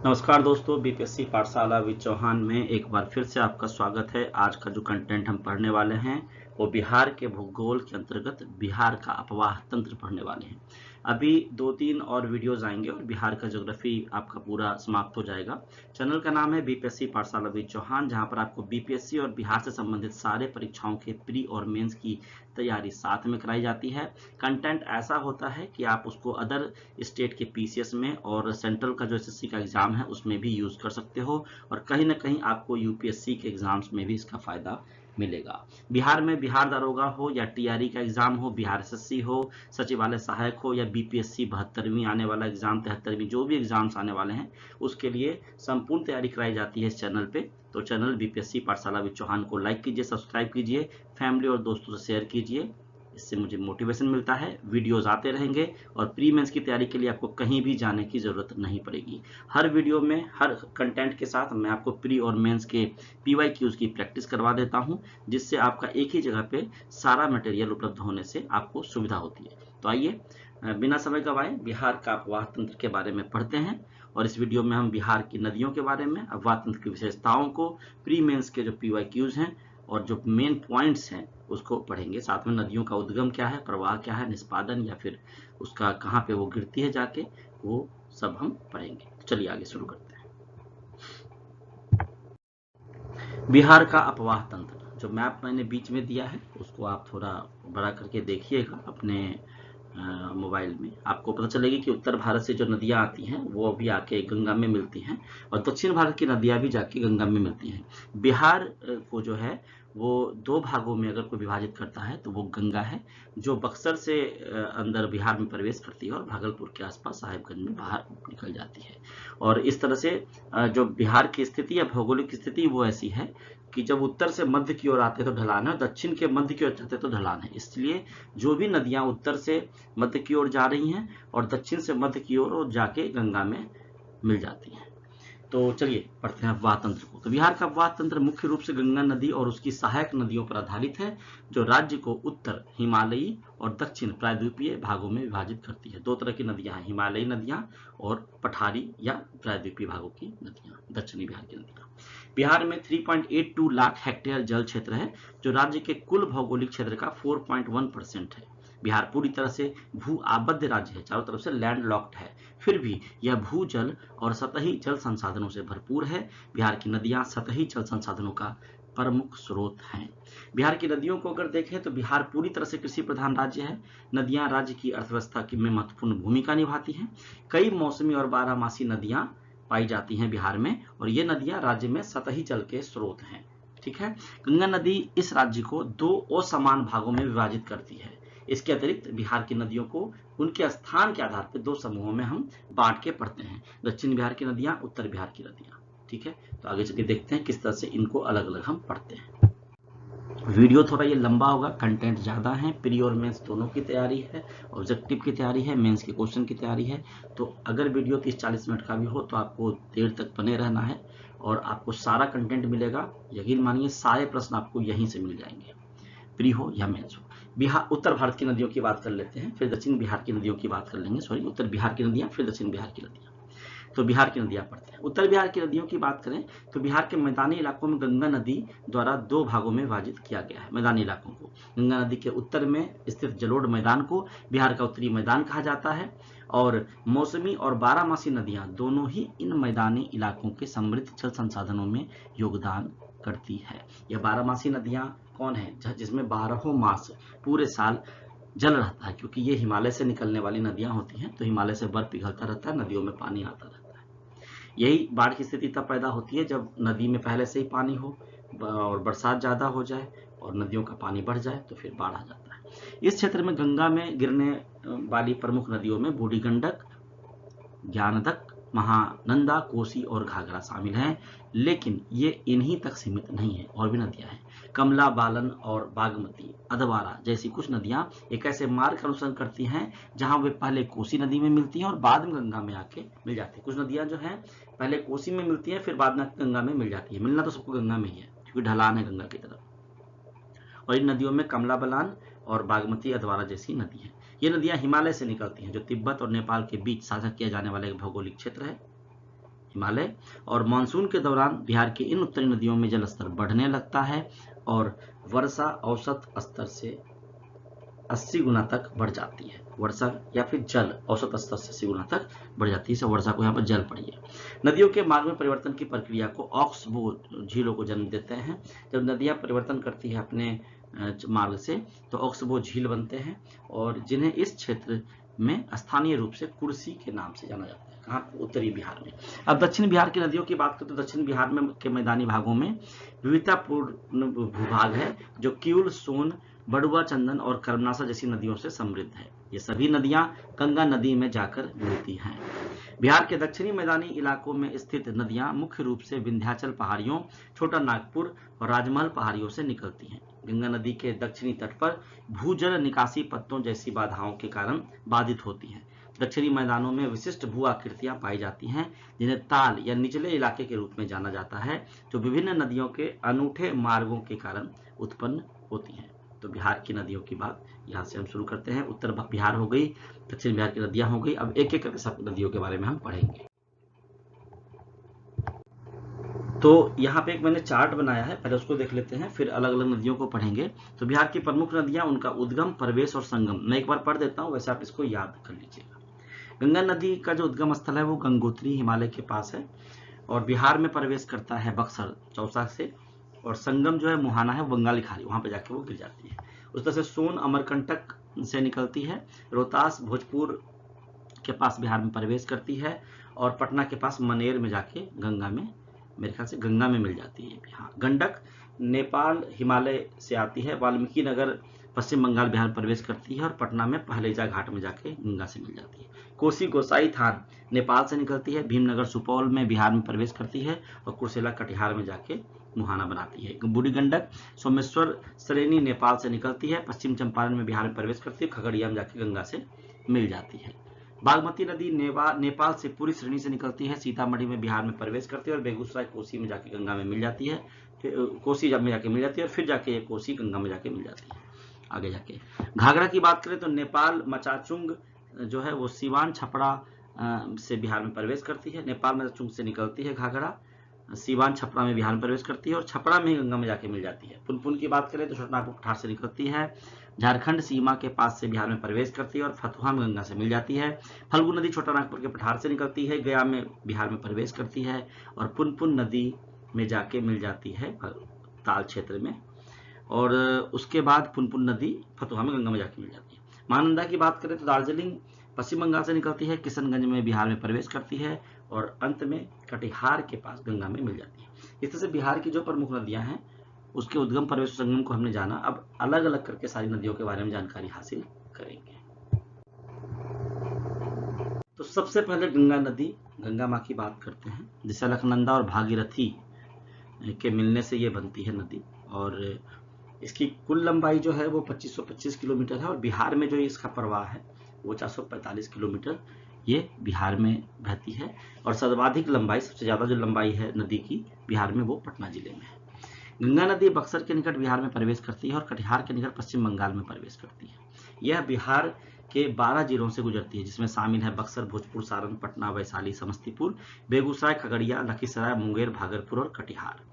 नमस्कार दोस्तों, बीपीएससी पाठशाला विद चौहान में एक बार फिर से आपका स्वागत है। आज का जो कंटेंट हम पढ़ने वाले हैं वो बिहार के भूगोल के अंतर्गत बिहार का अपवाह तंत्र पढ़ने वाले हैं। अभी 2-3 और वीडियोस आएंगे और बिहार का ज्योग्राफी आपका पूरा समाप्त हो जाएगा। चैनल का नाम है बीपीएससी पाठशाला विद चौहान, जहां पर आपको बीपीएससी और बिहार से संबंधित सारे परीक्षाओं के प्री और मेंस की तैयारी साथ में कराई जाती है। कंटेंट ऐसा होता है कि आप उसको अदर स्टेट के पीसीएस में और सेंट्रल का जो एसएससी का एग्जाम है उसमें भी यूज कर सकते हो, और कहीं ना कहीं आपको यूपीएससी के एग्जाम्स में भी इसका फायदा मिलेगा। बिहार में बिहार दारोगा हो या टीआरई का एग्जाम हो, बिहार एसएससी हो, सचिवालय सहायक हो या बीपीएससी 72वीं आने वाला एग्जाम, 73वीं जो भी एग्जाम्स आने वाले हैं उसके लिए संपूर्ण तैयारी कराई जाती है इस चैनल पे। तो चैनल बीपीएससी पाठशाला विद चौहान को लाइक कीजिए, सब्सक्राइब कीजिए, फैमिली और दोस्तों से शेयर कीजिए। इससे मुझे मोटिवेशन मिलता है। वीडियोस आते रहेंगे और प्री मेंस की तैयारी के लिए आपको कहीं भी जाने की जरूरत नहीं पड़ेगी। हर वीडियो में हर कंटेंट के साथ मैं आपको प्री और मेंस के पीवाईक्यूज की प्रैक्टिस करवा देता हूं, जिससे आपका एक ही जगह पे सारा मटेरियल उपलब्ध होने से आपको सुविधा होती है। तो आइए बिना समय गवाए बिहार का अपवाह तंत्र के बारे में पढ़ते हैं। और इस वीडियो में हम बिहार की नदियों के बारे में, अपवाह तंत्र की विशेषताओं को, प्री मेंस के जो पीवाईक्यूज हैं और जो मेन पॉइंट्स हैं उसको पढ़ेंगे। साथ में नदियों का उद्गम क्या है, प्रवाह क्या है, निष्पादन या फिर उसका कहाँ पे वो गिरती है जाके, वो सब हम पढ़ेंगे। चलिए आगे शुरू करते हैं। बिहार का अपवाह तंत्र, जो मैप मैंने बीच में दिया है उसको आप थोड़ा बड़ा करके देखिएगा अपने मोबाइल में। आपको पता चलेगी कि उत्तर भारत से जो नदियां आती हैं वो भी आके गंगा में मिलती हैं, और दक्षिण भारत की नदियां भी जाके गंगा में मिलती हैं। बिहार को जो है वो दो भागों में अगर कोई विभाजित करता है तो वो गंगा है, जो बक्सर से अंदर बिहार में प्रवेश करती है और भागलपुर के आसपास साहेबगंज में बाहर निकल जाती है। और इस तरह से जो बिहार की स्थिति या भौगोलिक स्थिति वो ऐसी है कि जब उत्तर से मध्य की ओर आते तो ढलान है, दक्षिण के मध्य की ओर जाते तो ढलान है। इसलिए जो भी नदियां उत्तर से मध्य की ओर जा रही हैं और दक्षिण से मध्य की ओर जाके गंगा में मिल जाती हैं। तो चलिए पढ़ते हैं अपवाह तंत्र को। तो बिहार का अपवाह तंत्र मुख्य रूप से गंगा नदी और उसकी सहायक नदियों पर आधारित है, जो राज्य को उत्तर हिमालयी और दक्षिण प्रायद्वीपीय भागों में विभाजित करती है। दो तरह की नदियां हैं, हिमालयी नदियां और पठारी या प्रायद्वीपीय भागों की नदियां, दक्षिणी बिहार की नदियां। बिहार में 3.82 लाख हेक्टेयर जल क्षेत्र है, जो राज्य के कुल भौगोलिक क्षेत्र का 4.1% है। बिहार पूरी तरह से भू आबद्ध राज्य है, चारों तरफ से लैंड लॉक्ड है, फिर भी यह भूजल और सतही जल संसाधनों से भरपूर है। बिहार की नदियां सतही जल संसाधनों का प्रमुख स्रोत हैं। बिहार की नदियों को अगर देखें तो बिहार पूरी तरह से कृषि प्रधान राज्य है। नदियां राज्य की अर्थव्यवस्था में महत्वपूर्ण भूमिका निभाती हैं। कई मौसमी और बारहमासी नदियां पाई जाती हैं बिहार में, और ये नदियां राज्य में सतही जल के स्रोत हैं। ठीक है। गंगा नदी इस राज्य को दो असमान भागों में विभाजित करती है। इसके अतिरिक्त बिहार की नदियों को उनके स्थान के आधार पर दो समूहों में हम बांट के पढ़ते हैं, दक्षिण बिहार की नदियां, उत्तर बिहार की नदियां। ठीक है, तो आगे चलिए देखते हैं किस तरह से इनको अलग अलग हम पढ़ते हैं। वीडियो थोड़ा ये लंबा होगा, कंटेंट ज्यादा है, प्री और मेंस दोनों की तैयारी है, ऑब्जेक्टिव की तैयारी है, मेंस के क्वेश्चन की तैयारी है। तो अगर वीडियो 30-40 मिनट का भी हो तो आपको देर तक बने रहना है और आपको सारा कंटेंट मिलेगा। यकीन मानिए सारे प्रश्न आपको यहीं से मिल जाएंगे, प्री हो या मेंस हो। बिहार उत्तर भारत की नदियों की बात कर लेते हैं, फिर दक्षिण बिहार की नदियों की बात कर लेंगे। सॉरी, उत्तर बिहार की नदियां फिर दक्षिण बिहार की नदियां। तो बिहार की नदियां पढ़ते हैं। उत्तर बिहार की नदियों की बात करें तो बिहार के मैदानी इलाकों में गंगा नदी द्वारा दो भागों में विभाजित किया गया है। मैदानी इलाकों को गंगा नदी के उत्तर में स्थित जलोढ़ मैदान को बिहार का उत्तरी मैदान कहा जाता है, और मौसमी और बारहमासी नदियां दोनों ही इन मैदानी इलाकों के समृद्ध जल संसाधनों में योगदान करती है। यह बारहमासी नदियां कौन है? जिसमें 12 मास पूरे साल जल रहता है, क्योंकि ये हिमालय से निकलने वाली नदियां होती हैं, तो हिमालय से बर्फ पिघलता रहता है, नदियों में पानी आता रहता है। यही बाढ़ की स्थिति तब पैदा होती है जब नदी में पहले से ही पानी हो और बरसात ज्यादा हो जाए और नदियों का पानी बढ़ जाए तो फिर बाढ़ आ जाता है। इस क्षेत्र में गंगा में गिरने वाली प्रमुख नदियों में बूढ़ी गंडक, ज्ञानदक, महानंदा, कोसी और घाघरा शामिल हैं, लेकिन ये इन्हीं तक सीमित नहीं है, और भी नदियां हैं। कमला, बालन और बागमती, अधवारा जैसी कुछ नदियां एक ऐसे मार्ग का अनुसरण करती हैं जहां वे पहले कोसी नदी में मिलती हैं और बाद में गंगा में आके मिल जाती है। कुछ नदियां जो हैं पहले कोसी में मिलती हैं, फिर बाद में गंगा में मिल जाती है। मिलना तो सबको गंगा में ही है, क्योंकि ढलान है गंगा की तरफ। और इन नदियों में कमला बलान और बागमती, अधवारा जैसी नदी है। ये नदियां हिमालय से निकलती हैं, जो तिब्बत और नेपाल के बीच साझा किया जाने वाला एक भौगोलिक क्षेत्र है। हिमालय, और मानसून के दौरान बिहार की इन उत्तरी नदियों में जल स्तर बढ़ने लगता है और वर्षा औसत स्तर से 80 गुना तक बढ़ जाती है। वर्षा या फिर जल औसत स्तर से 80 गुना तक बढ़ जाती है। इसे वर्षा को यहाँ पर जल पढ़िए। नदियों के मार्ग में परिवर्तन की प्रक्रिया को ऑक्सबो झीलों को जन्म देते हैं। जब नदियां परिवर्तन करती है अपने मार्ग से तो ऑक्सबो झील बनते हैं और जिन्हें इस क्षेत्र में स्थानीय रूप से कुर्सी के नाम से जाना जाता है। कहाँ? उत्तरी बिहार में। अब दक्षिण बिहार की नदियों की बात करें तो दक्षिण बिहार में के मैदानी भागों में विविधतापूर्ण भूभाग है जो किउल, सोन, बड़ुआ, चंदन और कर्मनासा जैसी नदियों से समृद्ध है। ये सभी नदियां गंगा नदी में जाकर मिलती हैं। बिहार के दक्षिणी मैदानी इलाकों में स्थित नदियां मुख्य रूप से विंध्याचल पहाड़ियों, छोटा नागपुर और राजमहल पहाड़ियों से निकलती हैं। गंगा नदी के दक्षिणी तट पर भूजल निकासी पत्तों जैसी बाधाओं के कारण बाधित होती हैं। दक्षिणी मैदानों में विशिष्ट भू आकृतियां पाई जाती हैं जिन्हें ताल या निचले इलाके के रूप में जाना जाता है, जो विभिन्न नदियों के अनूठे मार्गों के कारण उत्पन्न होती हैं। तो बिहार की नदियों की बात यहाँ से हम शुरू करते हैं। उत्तर बिहार हो गई, दक्षिण बिहार की नदियां हो गई। अब एक एक करके सब नदियों के बारे में हम पढ़ेंगे। तो यहाँ पे एक मैंने चार्ट बनाया है, पहले उसको देख लेते हैं, फिर अलग अलग नदियों को पढ़ेंगे। तो बिहार की प्रमुख नदियां, उनका उद्गम, प्रवेश और संगम मैं एक बार पढ़ देता हूँ, वैसे आप इसको याद कर लीजिएगा। गंगा नदी का जो उद्गम स्थल है वो गंगोत्री हिमालय के पास है और बिहार में प्रवेश करता है बक्सर, चौसा से, और संगम जो है मुहाना है, बंगाली खाड़ी, वहां पे जाके वो गिर जाती है। उस तरह से सोन अमरकंटक से निकलती है, रोहतास भोजपुर के पास बिहार में प्रवेश करती है और पटना के पास मनेर में जाके गंगा में, मेरे ख्याल से गंगा में मिल जाती है। हाँ, गंडक नेपाल हिमालय से आती है, वाल्मीकि नगर पश्चिम बंगाल बिहार प्रवेश करती है और पटना में पहलेजा घाट में जाके गंगा से मिल जाती है। कोसी गोसाई थान नेपाल से निकलती है, भीमनगर सुपौल में बिहार में प्रवेश करती है और कुर्सेला कटिहार में जाके मुहाना बनाती है। बूढ़ी गंडक सोमेश्वर श्रेणी नेपाल से निकलती है, पश्चिम चंपारण में बिहार में प्रवेश करती है, खगड़िया में जाके गंगा से मिल जाती है। बागमती नदी नेपाल से पूरी श्रेणी से निकलती है, सीतामढ़ी में बिहार में प्रवेश करती है और बेगूसराय कोसी में जाके गंगा में मिल जाती है, कोसी में जाके मिल जाती है और फिर जाके ये कोसी गंगा में जाके मिल जाती है। आगे जाके घाघरा की बात करें तो नेपाल मचाचुंग जो है वो सीवान छपरा से बिहार में प्रवेश करती है, नेपाल मचाचुंग से निकलती है घाघरा, सीवान छपरा में बिहार में प्रवेश करती है और छपरा में ही गंगा में जाके मिल जाती है। पुनपुन की बात करें तो छोटानागपुर पठार से निकलती है, झारखंड सीमा के पास से बिहार में प्रवेश करती है और फतुहा में गंगा से मिल जाती है। फल्गु नदी छोटानागपुर के पठार से निकलती है, गया में बिहार में प्रवेश करती है और पुनपुन नदी में जाके मिल जाती है ताल क्षेत्र में, और उसके बाद पुनपुन नदी फतुहा में गंगा में जाके मिल जाती है। महानंदा की बात करें तो दार्जिलिंग पश्चिम बंगाल से निकलती है, किशनगंज में बिहार में प्रवेश करती है और अंत में कटिहार के पास गंगा में मिल जाती है। इस तरह से बिहार की जो प्रमुख नदियां हैं उसके उद्गम, प्रवेश और संगम को हमने जाना। अब अलग अलग करके सारी नदियों के बारे में जानकारी हासिल करेंगे। तो सबसे पहले गंगा नदी, गंगा माँ की बात करते हैं, जिसे अलकनंदा और भागीरथी के मिलने से ये बनती है नदी, और इसकी कुल लंबाई जो है वो 2525 किलोमीटर है और बिहार में जो इसका प्रवाह है वो 445 किलोमीटर ये बिहार में बहती है, और सर्वाधिक लंबाई, सबसे ज्यादा जो लंबाई है नदी की बिहार में वो पटना जिले में है। गंगा नदी बक्सर के निकट बिहार में प्रवेश करती है और कटिहार के निकट पश्चिम बंगाल में प्रवेश करती है। यह बिहार के 12 जिलों से गुजरती है, जिसमें शामिल है बक्सर, भोजपुर, सारण, पटना, वैशाली, समस्तीपुर, बेगूसराय, खगड़िया, लखीसराय, मुंगेर, भागलपुर और कटिहार।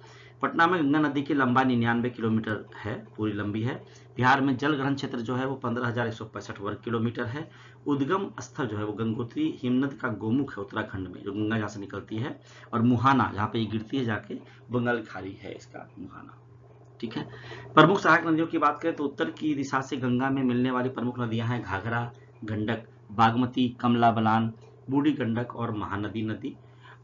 पटना में गंगा नदी की लंबाई 99 किलोमीटर है, पूरी लंबी है। बिहार में जल ग्रहण क्षेत्र जो है वो 15,165 वर्ग किलोमीटर है। उद्गम स्थल जो है वो गंगोत्री हिमनद का गोमुख है उत्तराखंड में, जो गंगा जहाँ से निकलती है, और मुहाना जहाँ पे ये गिरती है जाके बंगाल खाड़ी है इसका मुहाना। ठीक है। प्रमुख सहायक नदियों की बात करें तो उत्तर की दिशा से गंगा में मिलने वाली प्रमुख नदियां हैं घाघरा, गंडक, बागमती, कमला बलान, बूढ़ी गंडक और महानदी नदी।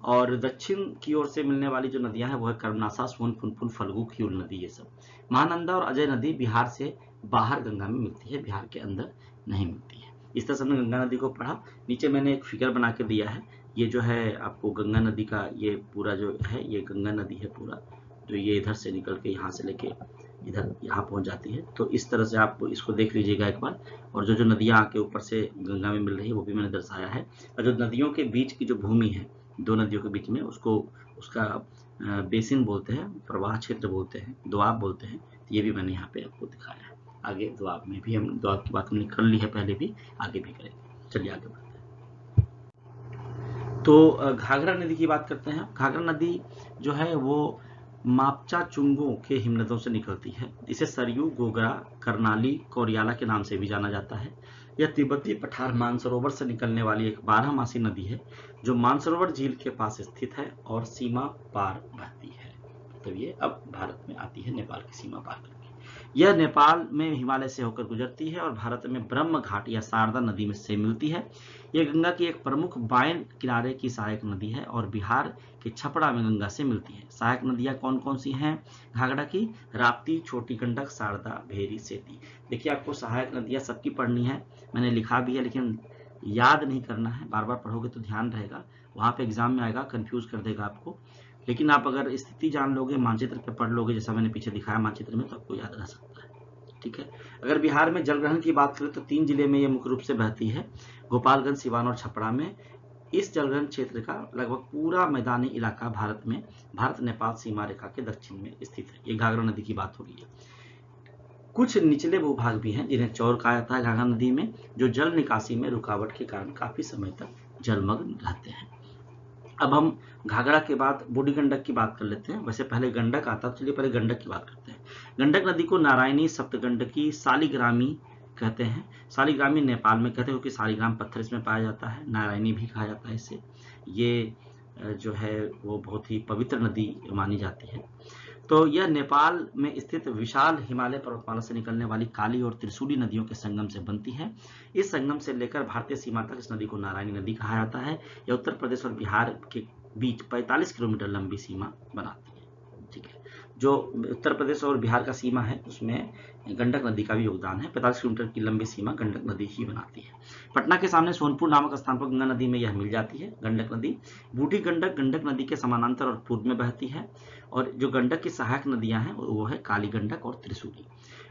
और दक्षिण की ओर से मिलने वाली जो नदियां हैं वो है कर्मनासा, सोन, पुनपुन, फल्गु, किउल नदी, ये सब। महानंदा और अजय नदी बिहार से बाहर गंगा में मिलती है, बिहार के अंदर नहीं मिलती है। इस तरह से हमने गंगा नदी को पढ़ा। नीचे मैंने एक फिगर बना के दिया है, ये जो है आपको गंगा नदी का ये पूरा जो है ये गंगा नदी है पूरा, जो ये इधर से निकल के यहाँ से लेके इधर यहाँ पहुँच जाती है। तो इस तरह से आप इसको देख लीजिएगा एक बार, और जो जो नदियाँ आके ऊपर से गंगा में मिल रही है वो भी मैंने दर्शाया है। और जो नदियों के बीच की जो भूमि है, दो नदियों के बीच में, उसको उसका बेसिन बोलते हैं, प्रवाह क्षेत्र बोलते हैं, दोआब बोलते हैं। ये भी मैंने यहाँ पे आपको दिखाया है। आगे दोआब में भी हम, दोआब की बात हमने कर ली है पहले भी, आगे भी करेंगे। चलिए आगे बढ़ते हैं। तो घाघरा नदी की बात करते हैं। घाघरा नदी जो है वो मापचा चुंगों के हिमनदों से निकलती है। इसे सरयू, गोगरा, करनाली, कोरियाला के नाम से भी जाना जाता है। यह तिब्बती पठार मानसरोवर से निकलने वाली एक 12 मासी नदी है जो मानसरोवर झील के पास स्थित है और सीमा पार बहती है। तो ये अब भारत में आती है, नेपाल की सीमा पार करके। यह नेपाल में हिमालय से होकर गुजरती है और भारत में ब्रह्म घाट या शारदा नदी में से मिलती है। यह गंगा की एक प्रमुख बाएं किनारे की सहायक नदी है और बिहार के छपरा में गंगा से मिलती है। सहायक नदियां कौन कौन सी हैं घाघरा की? राप्ती, छोटी गंडक, शारदा, भेरी, सेती। देखिए, आपको सहायक नदियां सबकी पढ़नी है, मैंने लिखा भी है, लेकिन याद नहीं करना है। बार बार पढ़ोगे तो ध्यान रहेगा, वहां पे एग्जाम में आएगा, कंफ्यूज कर देगा आपको। लेकिन आप अगर स्थिति जान लोगे, मानचित्र पे पढ़ लोगे, जैसा मैंने पीछे दिखाया मानचित्र में, तो आपको याद रह सकता है। ठीक है। अगर बिहार में जल ग्रहण की बात करें तो 3 जिले में ये मुख्य रूप से बहती है, गोपालगंज, सिवान और छपरा में। इस जलग्रहण क्षेत्र का लगभग पूरा मैदानी इलाका भारत में भारत नेपाल सीमा रेखा के दक्षिण में स्थित है। ये घाघरा नदी की बात हो रही है। कुछ निचले भूभाग भी हैं जिन्हें चौर कहा जाता है घाघरा नदी में, जो जल निकासी में रुकावट के कारण काफी समय तक जलमग्न रहते हैं। अब हम घाघरा के बाद बूढ़ी गंडक की बात कर लेते हैं। वैसे पहले गंडक आता है, चलिए पहले गंडक की बात करते हैं। गंडक नदी को नारायणी, सप्तगंडकी, शालिग्रामी कहते हैं। शालिग्रामी नेपाल में कहते हैं क्योंकि शालिग्राम पत्थर इसमें पाया जाता है। नारायणी भी कहा जाता है इसे। ये जो है वो बहुत ही पवित्र नदी मानी जाती है। तो यह नेपाल में स्थित विशाल हिमालय पर्वतमाला से निकलने वाली काली और त्रिशूली नदियों के संगम से बनती है। इस संगम से लेकर भारतीय सीमा तक इस नदी को नारायणी नदी कहा जाता है। यह उत्तर प्रदेश और बिहार के बीच 45 किलोमीटर लंबी सीमा बनाती है। ठीक है। जो उत्तर प्रदेश और बिहार का सीमा है उसमें गंडक नदी का भी योगदान है। 45 किलोमीटर की लंबी सीमा गंडक नदी ही बनाती है। पटना के सामने सोनपुर नामक स्थान पर गंगा नदी में यह मिल जाती है गंडक नदी। बूढ़ी गंडक गंडक नदी के समानांतर और पूर्व में बहती है। और जो गंडक की सहायक नदियां हैं वो है काली गंडक और त्रिशूली।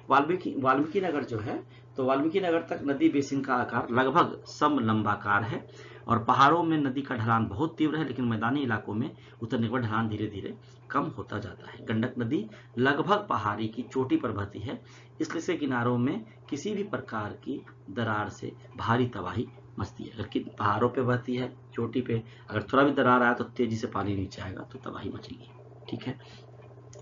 वाल्मीकि नगर जो है, तो वाल्मीकि नगर तक नदी बेसिन का आकार लगभग समलंबाकार है और पहाड़ों में नदी का ढलान बहुत तीव्र है, लेकिन मैदानी इलाकों में उतरने पर ढलान धीरे धीरे कम होता जाता है। गंडक नदी लगभग पहाड़ी की चोटी पर बहती है, इसलिए इसके किनारों में किसी भी प्रकार की दरार से भारी तबाही मचती है। अगर पहाड़ों पे बहती है, चोटी पे अगर थोड़ा भी दरार आया तो तेजी से पानी नीचे आएगा तो तबाही मचेगी। ठीक है।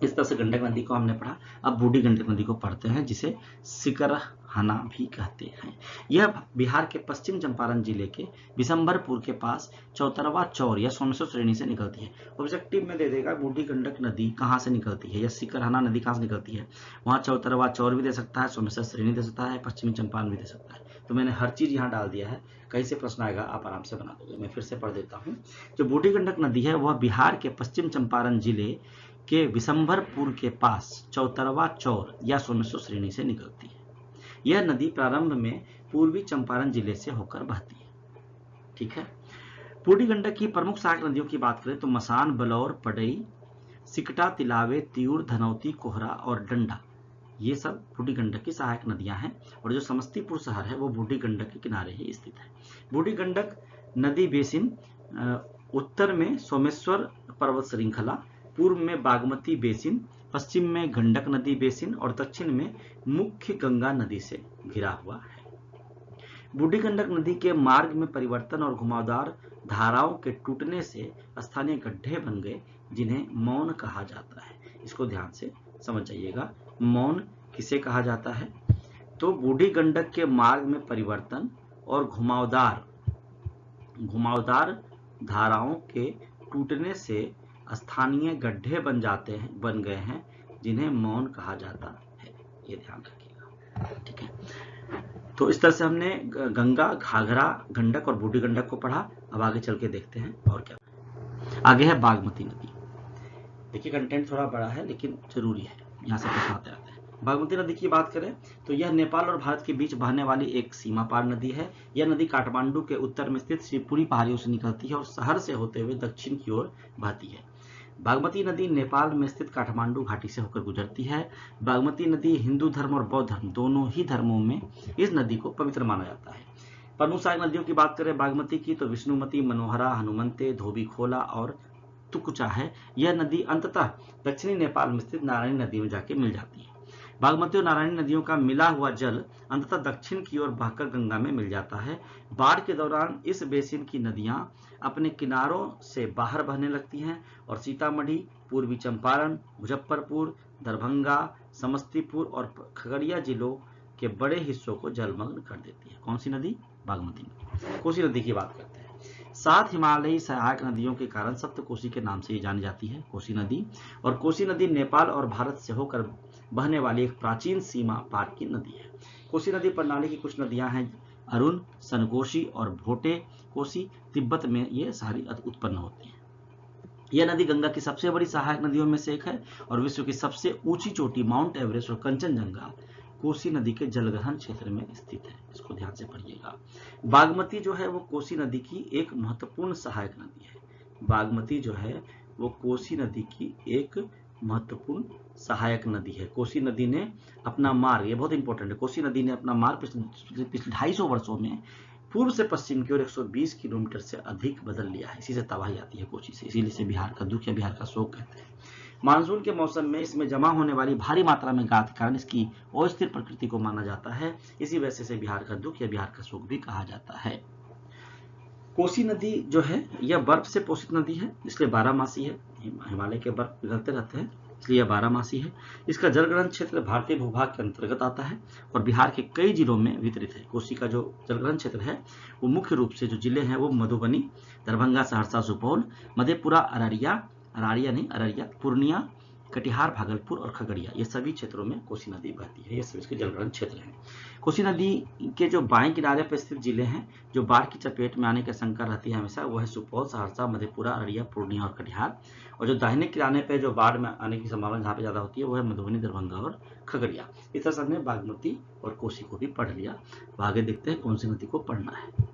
इस तरह से गंडक नदी को हमने पढ़ा। अब बूढ़ी गंडक नदी को पढ़ते हैं, जिसे सिकरहना भी कहते हैं। यह बिहार के पश्चिम चंपारण जिले के बिशंभरपुर के पास चौतरवा चौर या सोमेश्वर श्रेणी से निकलती है। ऑब्जेक्टिव में दे देगा बूढ़ी गंडक नदी कहाँ से निकलती है या सिकरहना नदी कहाँ से निकलती है। वहाँ चौतरवा चौर भी दे सकता है, सोमेश्वर श्रेणी दे सकता है, पश्चिमी चंपारण भी दे सकता है। तो मैंने हर चीज यहाँ डाल दिया है, कहीं से प्रश्न आएगा आप आराम से बना दोगे। मैं फिर से पढ़ देता हूँ। जो बूढ़ी गंडक नदी है वह बिहार के पश्चिम चंपारण जिले के बिशंभरपुर के पास चौतरवा चौर या सोमेश्वर श्रेणी से निकलती है। यह नदी प्रारंभ में पूर्वी चंपारण जिले से होकर बहती है। ठीक है। बूढ़ी गंडक की प्रमुख सहायक नदियों की बात करें तो मसान, बलौर, पडई, सिकटा, तिलावे, तियूर, धनौती, कोहरा और डंडा, ये सब बूढ़ी गंडक की सहायक नदियां हैं। और जो समस्तीपुर शहर है वो बूढ़ी गंडक के किनारे ही स्थित है। बूढ़ी गंडक नदी बेसिन उत्तर में सोमेश्वर पर्वत श्रृंखला, पूर्व में बागमती बेसिन, पश्चिम में गंडक नदी बेसिन और दक्षिण में मुख्य गंगा नदी से घिरा हुआ है। बूढ़ी गंडक नदी के मार्ग में परिवर्तन और घुमावदार धाराओं के टूटने से स्थानीय गड्ढे बन गए, जिन्हें मौन कहा जाता है। इसको ध्यान से समझ जाइएगा, मौन किसे कहा जाता है। तो बूढ़ी गंडक के मार्ग में परिवर्तन और घुमावदार धाराओं के टूटने से स्थानीय गड्ढे बन गए हैं, जिन्हें मौन कहा जाता है। ये ध्यान रखिएगा। ठीक है। तो इस तरह से हमने गंगा, घाघरा, गंडक और बूढ़ी गंडक को पढ़ा। अब आगे चल के देखते हैं और क्या। आगे है बागमती नदी। देखिए कंटेंट थोड़ा बड़ा है लेकिन जरूरी है, यहाँ से प्रश्न आते हैं। बागमती नदी की बात करें तो यह नेपाल और भारत के बीच बहने वाली एक सीमा पार नदी है। यह नदी काठमांडू के उत्तर में स्थित शिवपुरी पहाड़ियों से निकलती है और शहर से होते हुए दक्षिण की ओर बहती है। बागमती नदी नेपाल में स्थित काठमांडू घाटी से होकर गुजरती है। बागमती नदी हिंदू धर्म और बौद्ध धर्म दोनों ही धर्मों में इस नदी को पवित्र माना जाता है। प्रमुख सहायक नदियों की बात करें बागमती की तो विष्णुमती, मनोहरा, हनुमंते, धोबी खोला और तुकुचा है। यह नदी अंततः दक्षिणी नेपाल में स्थित नारायणी नदी में जाके मिल जाती है। बागमती और नारायणी नदियों का मिला हुआ जल अंततः दक्षिण की ओर बहकर गंगा में मिल जाता है। बाढ़ के दौरान इस बेसिन की नदियां अपने किनारों से बाहर बहने लगती हैं और सीतामढ़ी, पूर्वी चंपारण, मुजफ्फरपुर, दरभंगा, समस्तीपुर और खगड़िया जिलों के बड़े हिस्सों को जलमग्न कर देती है। कौन सी नदी? बागमती। कोसी नदी की बात करते हैं। 7 हिमालयी सहायक नदियों के कारण सप्तकोसी के नाम से ही जानी जाती है कोसी नदी। और कोसी नदी नेपाल और भारत से होकर बहने वाली एक प्राचीन सीमा पार की नदी है। कोसी नदी प्रणाली की कुछ नदियां हैं अरुण, सनकोशी और भोटे कोसी। तिब्बत में ये सारी उत्पन्न होती हैं। यह नदी गंगा की सबसे बड़ी सहायक नदियों में से एक है और विश्व की सबसे ऊंची चोटी माउंट एवरेस्ट और कंचनजंगा कोसी नदी के जलग्रहण क्षेत्र में स्थित है। इसको ध्यान से पढ़िएगा। बागमती जो है वो कोसी नदी की एक महत्वपूर्ण सहायक नदी है। बागमती जो है वो कोसी नदी की एक महत्वपूर्ण सहायक नदी है। कोसी नदी ने अपना मार्ग, ये बहुत इंपॉर्टेंट है, कोसी नदी ने अपना मार्ग पिछले 250 वर्षों में पूर्व से पश्चिम की ओर 120 किलोमीटर से अधिक बदल लिया है। इसी से तबाही आती है कोसी से, इसीलिए से बिहार का दुख या बिहार का शोक कहते हैं। मानसून के मौसम में इसमें जमा होने वाली भारी मात्रा में गाद के कारण इसकी अस्थिर प्रकृति को माना जाता है। इसी वजह से बिहार का दुख या बिहार का शोक भी कहा जाता है। कोसी नदी जो है यह बर्फ से पोषित नदी है, इसलिए 12मासी है। हिमालय के बर्फ पिघलते रहते हैं, इसलिए यह 12मासी है। इसका जलग्रहण क्षेत्र भारतीय भूभाग के अंतर्गत आता है और बिहार के कई जिलों में वितरित है। कोसी का जो जलग्रहण क्षेत्र है वो मुख्य रूप से जो जिले हैं वो मधुबनी, दरभंगा, सहरसा, सुपौल, मधेपुरा, अररिया, पूर्णिया, कटिहार, भागलपुर और खगड़िया, ये सभी क्षेत्रों में कोसी नदी बहती है। ये सभी इसके जलग्रहण क्षेत्र हैं। कोसी नदी के जो बाएं किनारे पर स्थित जिले हैं जो बाढ़ की चपेट में आने की आशंका रहती है हमेशा, वो है सुपौल, सहरसा, मधेपुरा, अररिया, पूर्णिया और कटिहार। और जो दाहिने किनारे पे जो बाढ़ में आने की संभावना जहाँ पे ज्यादा होती है वो है मधुबनी, दरभंगा और खगड़िया। इस तरह से हमने बागमती और कोसी को भी पढ़ लिया। आगे देखते हैं कौन सी नदी को पढ़ना है।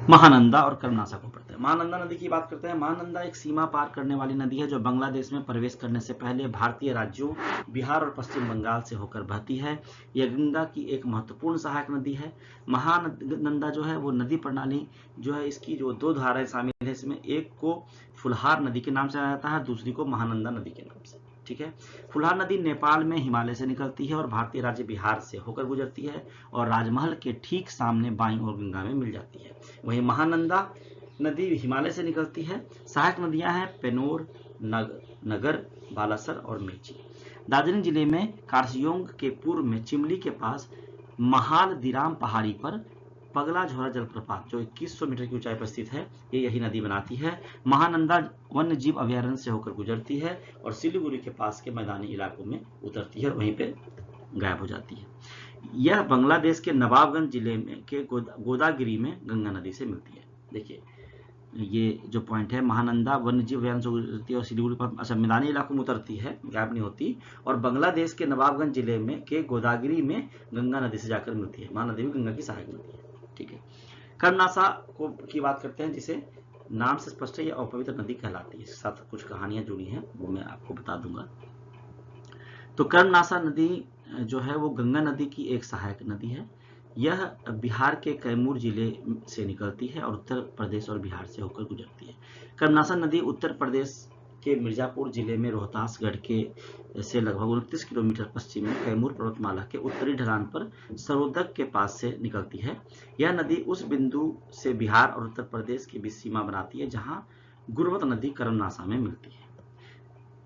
महानंदा और कर्मनासा को पढ़ते हैं। महानंदा नदी की बात करते हैं। महानंदा एक सीमा पार करने वाली नदी है जो बांग्लादेश में प्रवेश करने से पहले भारतीय राज्यों बिहार और पश्चिम बंगाल से होकर बहती है। यह गंगा की एक महत्वपूर्ण सहायक नदी है। महानंदा जो है वो नदी प्रणाली जो है इसकी जो 2 धाराएं शामिल है, इसमें एक को फुलहार नदी के नाम से जाना जाता है, दूसरी को महानंदा नदी के नाम से। ठीक है। फुलहार नदी नेपाल में हिमालय से निकलती है और भारतीय राज्य बिहार से होकर गुजरती है और राजमहल के ठीक सामने बाईं ओर गंगा में मिल जाती है। वहीं महानंदा नदी हिमालय से निकलती है। सहायक नदियां हैं पेनोर, नगर, बालासर और मेची। दार्जिलिंग जिले में कार्सियोंग के पूर्व में चिमली के पास महाल दिराम पहाड़ी पर पगला झोरा जलप्रपात जो 2100 मीटर की ऊंचाई पर स्थित है, ये यही नदी बनाती है। महानंदा वन्य जीव अभयारण्य से होकर गुजरती है और सिलीगुड़ी के पास के मैदानी इलाकों में उतरती है और वहीं पे गायब हो जाती है। यह बांग्लादेश के नवाबगंज जिले में के गोदागिरी में गंगा नदी से मिलती है। देखिए ये जो पॉइंट है, महानंदा वन्य जीव अभयारण्य से गुजरती है और सिलीगुड़ी पर, अच्छा, मैदानी इलाकों में उतरती है, गायब नहीं होती, और बांग्लादेश के नवाबगंज जिले में के गोदागिरी में गंगा नदी से जाकर मिलती है। महानदी भी गंगा की सहायक नदी है। ठीक है। कर्मनासा को की बात करते हैं, जिसे नाम से स्पष्ट है यह अपवित्र नदी कहलाती है। इसके साथ कुछ कहानियां जुड़ी हैं वो मैं आपको बता दूंगा। तो कर्मनासा नदी जो है वो गंगा नदी की एक सहायक नदी है। यह बिहार के कैमूर जिले से निकलती है और उत्तर प्रदेश और बिहार से होकर गुजरती है। कर्मनासा नदी उत्तर प्रदेश के मिर्जापुर जिले में रोहतासगढ़ के से लगभग 29 किलोमीटर पश्चिम में कैमूर पर्वतमाला के उत्तरी ढलान पर सरोदक के पास से निकलती है। यह नदी उस बिंदु से बिहार और उत्तर प्रदेश के बीच सीमा बनाती है जहां गुरवत नदी कर्मनासा में मिलती है।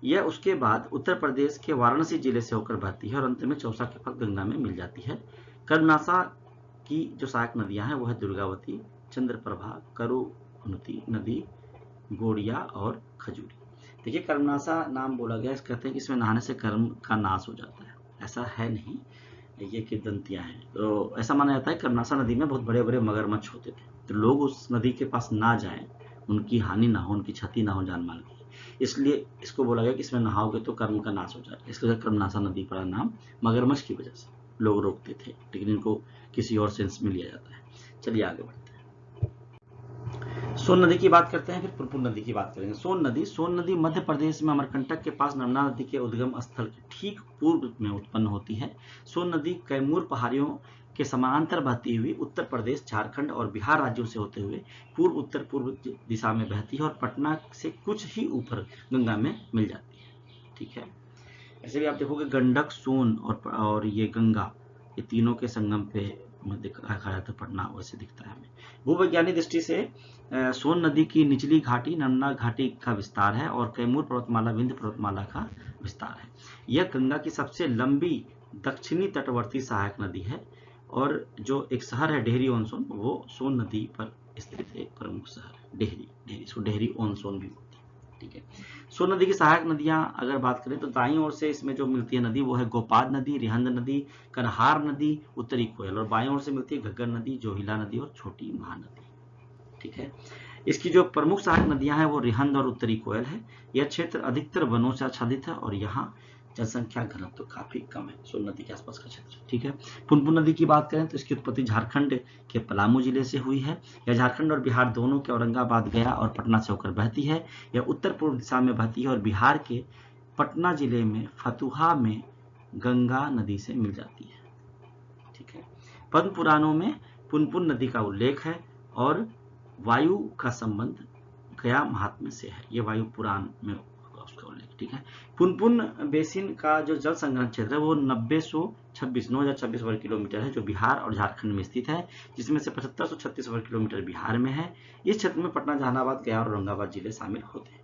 यह उसके बाद उत्तर प्रदेश के वाराणसी जिले से होकर बहती है और अंत में चौसा के पास गंगा में मिल जाती है। कर्मनासा की जो सहायक नदियां हैं वो है दुर्गावती, चंद्रप्रभा, करुणती नदी, गोड़िया और खजूरी। देखिए कर्मनासा नाम बोला गया, कहते हैं कि इसमें नहाने से कर्म का नाश हो जाता है। ऐसा है नहीं, ये किंवदंतियां हैं। तो ऐसा माना जाता है कर्मनासा नदी में बहुत बड़े बड़े मगरमच्छ होते थे, तो लोग उस नदी के पास ना जाएं, उनकी हानि ना हो, उनकी क्षति ना हो जान माल की, इसलिए इसको बोला गया कि इसमें नहाओगे तो कर्म का नाश हो जाएगा। इसके वजह कर्मनासा नदी पड़ा नाम मगरमच्छ की वजह से लोग रोकते थे, लेकिन इनको किसी और सेंस में लिया जाता है। चलिए आगे बढ़ते हैं। सोन नदी की बात करते हैं, फिर पुरपुर नदी की बात करेंगे। सोन नदी मध्य प्रदेश में अमरकंटक के पास नर्मदा नदी के उद्गम स्थल के ठीक पूर्व में उत्पन्न होती है। सोन नदी कैमूर पहाड़ियों के समानांतर बहती हुई उत्तर प्रदेश, झारखंड और बिहार राज्यों से होते हुए पूर्व उत्तर पूर्व दिशा में बहती है और पटना से कुछ ही ऊपर गंगा में मिल जाती है। ठीक है। ऐसे भी आप देखोगे गंडक, सोन और ये गंगा, ये तीनों के संगम पे देखा जाता है पटना, वैसे दिखता है हमें। भूवैज्ञानिक दृष्टि से सोन नदी की निचली घाटी नर्मदा घाटी का विस्तार है और कैमूर पर्वतमाला विंध्य पर्वतमाला का विस्तार है। यह गंगा की सबसे लंबी दक्षिणी तटवर्ती सहायक नदी है और जो एक शहर है डेहरी ऑन सोन, वो सोन नदी पर स्थित एक प्रमुख शहर है, डेहरी। इसको डेहरी ऑन सोन भी बोलते हैं, ठीक है। सोन नदी की सहायक नदियां अगर बात करें तो दाईं ओर से इसमें जो मिलती है नदी वो है गोपाद नदी, रिहंद नदी, कन्हार नदी, उत्तरी कोयल, और बाईं ओर से मिलती है घग्गर नदी, जोहिला नदी और छोटी महानदी, ठीक है। इसकी जो प्रमुख सहायक नदियां हैं वो रिहंद और उत्तरी कोयल है। यह क्षेत्र अधिकतर वनों से आच्छादित है और यहाँ जनसंख्या घनत्व तो काफी कम है, सोन नदी के आसपास का क्षेत्र, ठीक है। पुनपुन नदी की बात करें तो इसकी उत्पत्ति झारखंड के पलामू जिले से हुई है। यह झारखंड और बिहार दोनों के औरंगाबाद, गया और पटना से होकर बहती है। यह उत्तर पूर्व दिशा में बहती है और बिहार के पटना जिले में फतुहा में गंगा नदी से मिल जाती है, ठीक है। पद्म पुराणों में पुनपुन नदी का उल्लेख है और वायु का संबंध गया महात्म्य से है, ये वायु पुराण में उसका उल्लेख, ठीक है। पुनपुन बेसिन का जो जल संग्रहण क्षेत्र है वो 9,026 वर्ग किलोमीटर है, जो बिहार और झारखंड में स्थित है, जिसमें से 7536 वर्ग किलोमीटर बिहार में है। इस क्षेत्र में पटना, जहानाबाद, गया और औरंगाबाद जिले शामिल होते हैं।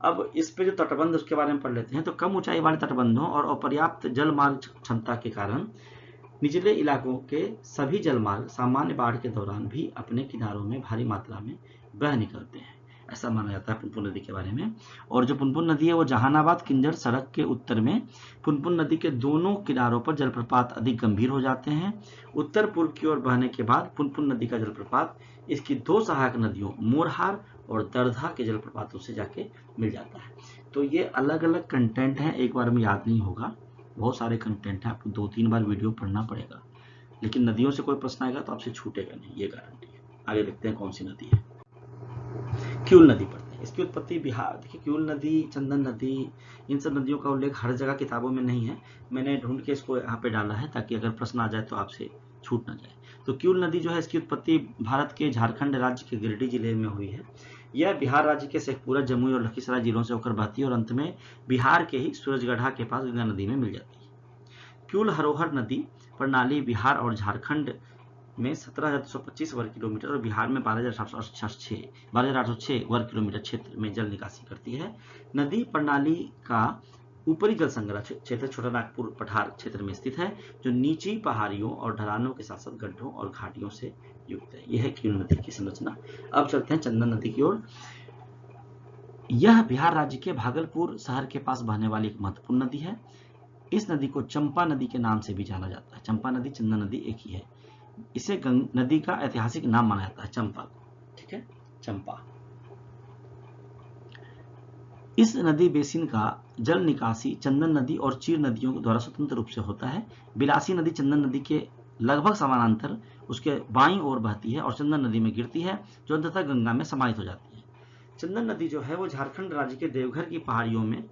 अब इस पे जो तटबंध उसके बारे में पढ़ लेते हैं। तो कम ऊंचाई वाले तटबंधों और अपर्याप्त जल मार्ग क्षमता के कारण निचले इलाकों के सभी जलमार्ग सामान्य बाढ़ के दौरान भी अपने किनारों में भारी मात्रा में बह निकलते हैं, ऐसा माना जाता है पुनपुन नदी के बारे में। और जो पुनपुन नदी है वो जहानाबाद किंजर सड़क के उत्तर में पुनपुन नदी के दोनों किनारों पर जलप्रपात अधिक गंभीर हो जाते हैं। उत्तर पूर्व की ओर बहने के बाद पुनपुन नदी का जलप्रपात इसकी दो सहायक नदियों मोरहार और दरधा के जलप्रपातों से जाके मिल जाता है। तो ये अलग अलग कंटेंट है, एक बार में याद नहीं होगा, बहुत सारे कंटेंट है, आपको 2-3 बार वीडियो पढ़ना पड़ेगा। लेकिन नदियों से कोई प्रश्न आएगा तो आपसे छूटेगा नहीं, ये गारंटी है। आगे देखते हैं कौन सी नदी है। क्यूल नदी पढ़ते हैं। इसकी उत्पत्ति बिहार, देखिए क्यूल नदी, चंदन नदी, इन सब नदियों का उल्लेख हर जगह किताबों में नहीं है, मैंने ढूंढ के इसको यहाँ पे डाला है ताकि अगर प्रश्न आ जाए तो आपसे छूट ना जाए। तो क्यूल नदी जो है इसकी उत्पत्ति भारत के झारखंड राज्य के गिरिडीह जिले में हुई है। यह बिहार राज्य के शेखपुरा, जमुई और लखीसराय जिलों से होकर बहती है और अंत में बिहार के ही सूरजगढ़ा के पास गंगा नदी में मिल जाती है। क्यूल हरोहर नदी प्रणाली बिहार और झारखंड में 17,225 वर्ग किलोमीटर और बिहार में 12,806 वर्ग किलोमीटर क्षेत्र में जल निकासी करती है। नदी प्रणाली का ऊपरी जल संग्रह क्षेत्र छोटा नागपुर पठार क्षेत्र में स्थित है, जो नीची पहाड़ियों और ढलानों के साथ साथ गड्ढों और घाटियों से युक्त है। यह है क्यूल नदी की संरचना। अब चलते हैं चंदन नदी की ओर। यह बिहार राज्य के भागलपुर शहर के पास बहने वाली एक महत्वपूर्ण नदी है। इस नदी को चंपा नदी के नाम से भी जाना जाता है। चंपा नदी, चंदन नदी एक ही है। इसे नदी का ऐतिहासिक नाम माना जाता है, चंपा को, ठीक है, चंपा। इस नदी बेसिन का जल निकासी चंदन नदी और चीर नदियों द्वारा स्वतंत्र रूप से होता है। बिलासी नदी चंदन नदी के लगभग समानांतर उसके बाईं ओर बहती है और चंदन नदी में गिरती है, जो अंततः गंगा में समाहित हो जाती है। चंदन नदी जो है वो झारखंड राज्य के देवघर की पहाड़ियों में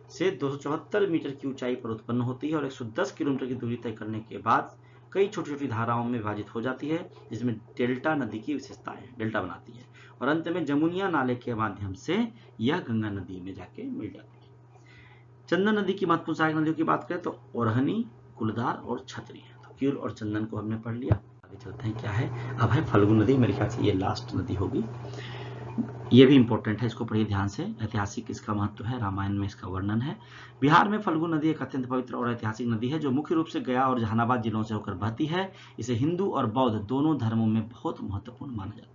से 274 मीटर की ऊंचाई पर उत्पन्न होती है और 110 किलोमीटर की दूरी तय करने के बाद कई छोटी छोटी धाराओं में विभाजित हो जाती है, जिसमें डेल्टा नदी की विशेषताएं डेल्टा बनाती है और अंत में जमुनिया नाले के माध्यम से यह गंगा नदी में जाके मिल जाती है। चंदन नदी की महत्वपूर्ण सहायक नदियों की बात करें तो ओरहनी, कुलदार और छतरी है। तो क्यूल और चंदन को हमने पढ़ लिया। आगे चलते हैं क्या है, अब है फल्गु नदी। मेरे ख्याल से ये लास्ट नदी होगी, ये भी इंपॉर्टेंट है, इसको पढ़िए ध्यान से। ऐतिहासिक इसका महत्व है, रामायण में इसका वर्णन है। बिहार में फल्गु नदी एक अत्यंत पवित्र और ऐतिहासिक नदी है, जो मुख्य रूप से गया और जहानाबाद जिलों से होकर बहती है। इसे हिंदू और बौद्ध दोनों धर्मों में बहुत महत्वपूर्ण माना जाता है।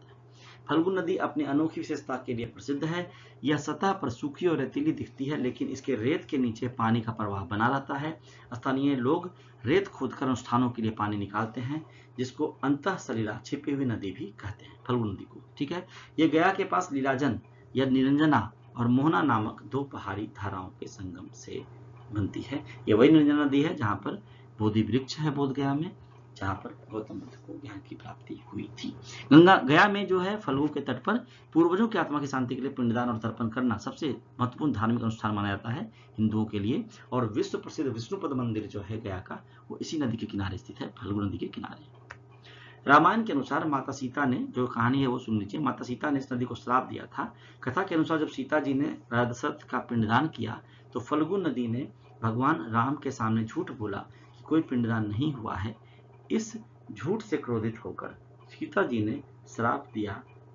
फल्गु नदी अपनी अनोखी विशेषता के लिए प्रसिद्ध है। यह सतह पर सूखी और रेतीली दिखती है, लेकिन इसके रेत के नीचे पानी का प्रवाह बना रहता है। स्थानीय लोग रेत खोदकर अनुष्ठानों के लिए पानी निकालते हैं, जिसको अंतः सलिला, छिपी हुई नदी भी कहते हैं फल्गु नदी को, ठीक है। यह गया के पास लीलाजन या निरंजना और मोहना नामक दो पहाड़ी धाराओं के संगम से बनती है। यह वही निरंजना नदी है जहां पर बोधि वृक्ष है बोध गया में, जहां पर गौतम बुद्ध को ज्ञान की प्राप्ति हुई थी। गंगा गया में जो है फल्गु के तट पर पूर्वजों की आत्मा की शांति के लिए पिंडदान और तर्पण करना सबसे महत्वपूर्ण धार्मिक अनुष्ठान माना जाता है हिंदुओं के लिए। और विश्व प्रसिद्ध विष्णुपद मंदिर जो है गया का, वो इसी नदी के किनारे स्थित है, फल्गु नदी के किनारे। रामायण के अनुसार माता सीता ने, जो कहानी है वो सुन लीजिए, माता सीता ने इस नदी को श्राप दिया था। कथा के अनुसार जब सीता जी ने राजा दशरथ का पिंडदान किया तो फल्गु नदी ने भगवान राम के सामने झूठ बोला कि कोई पिंडदान नहीं हुआ है। इस झूठ से क्रोधित होकर सीता जी ने श्राप दिया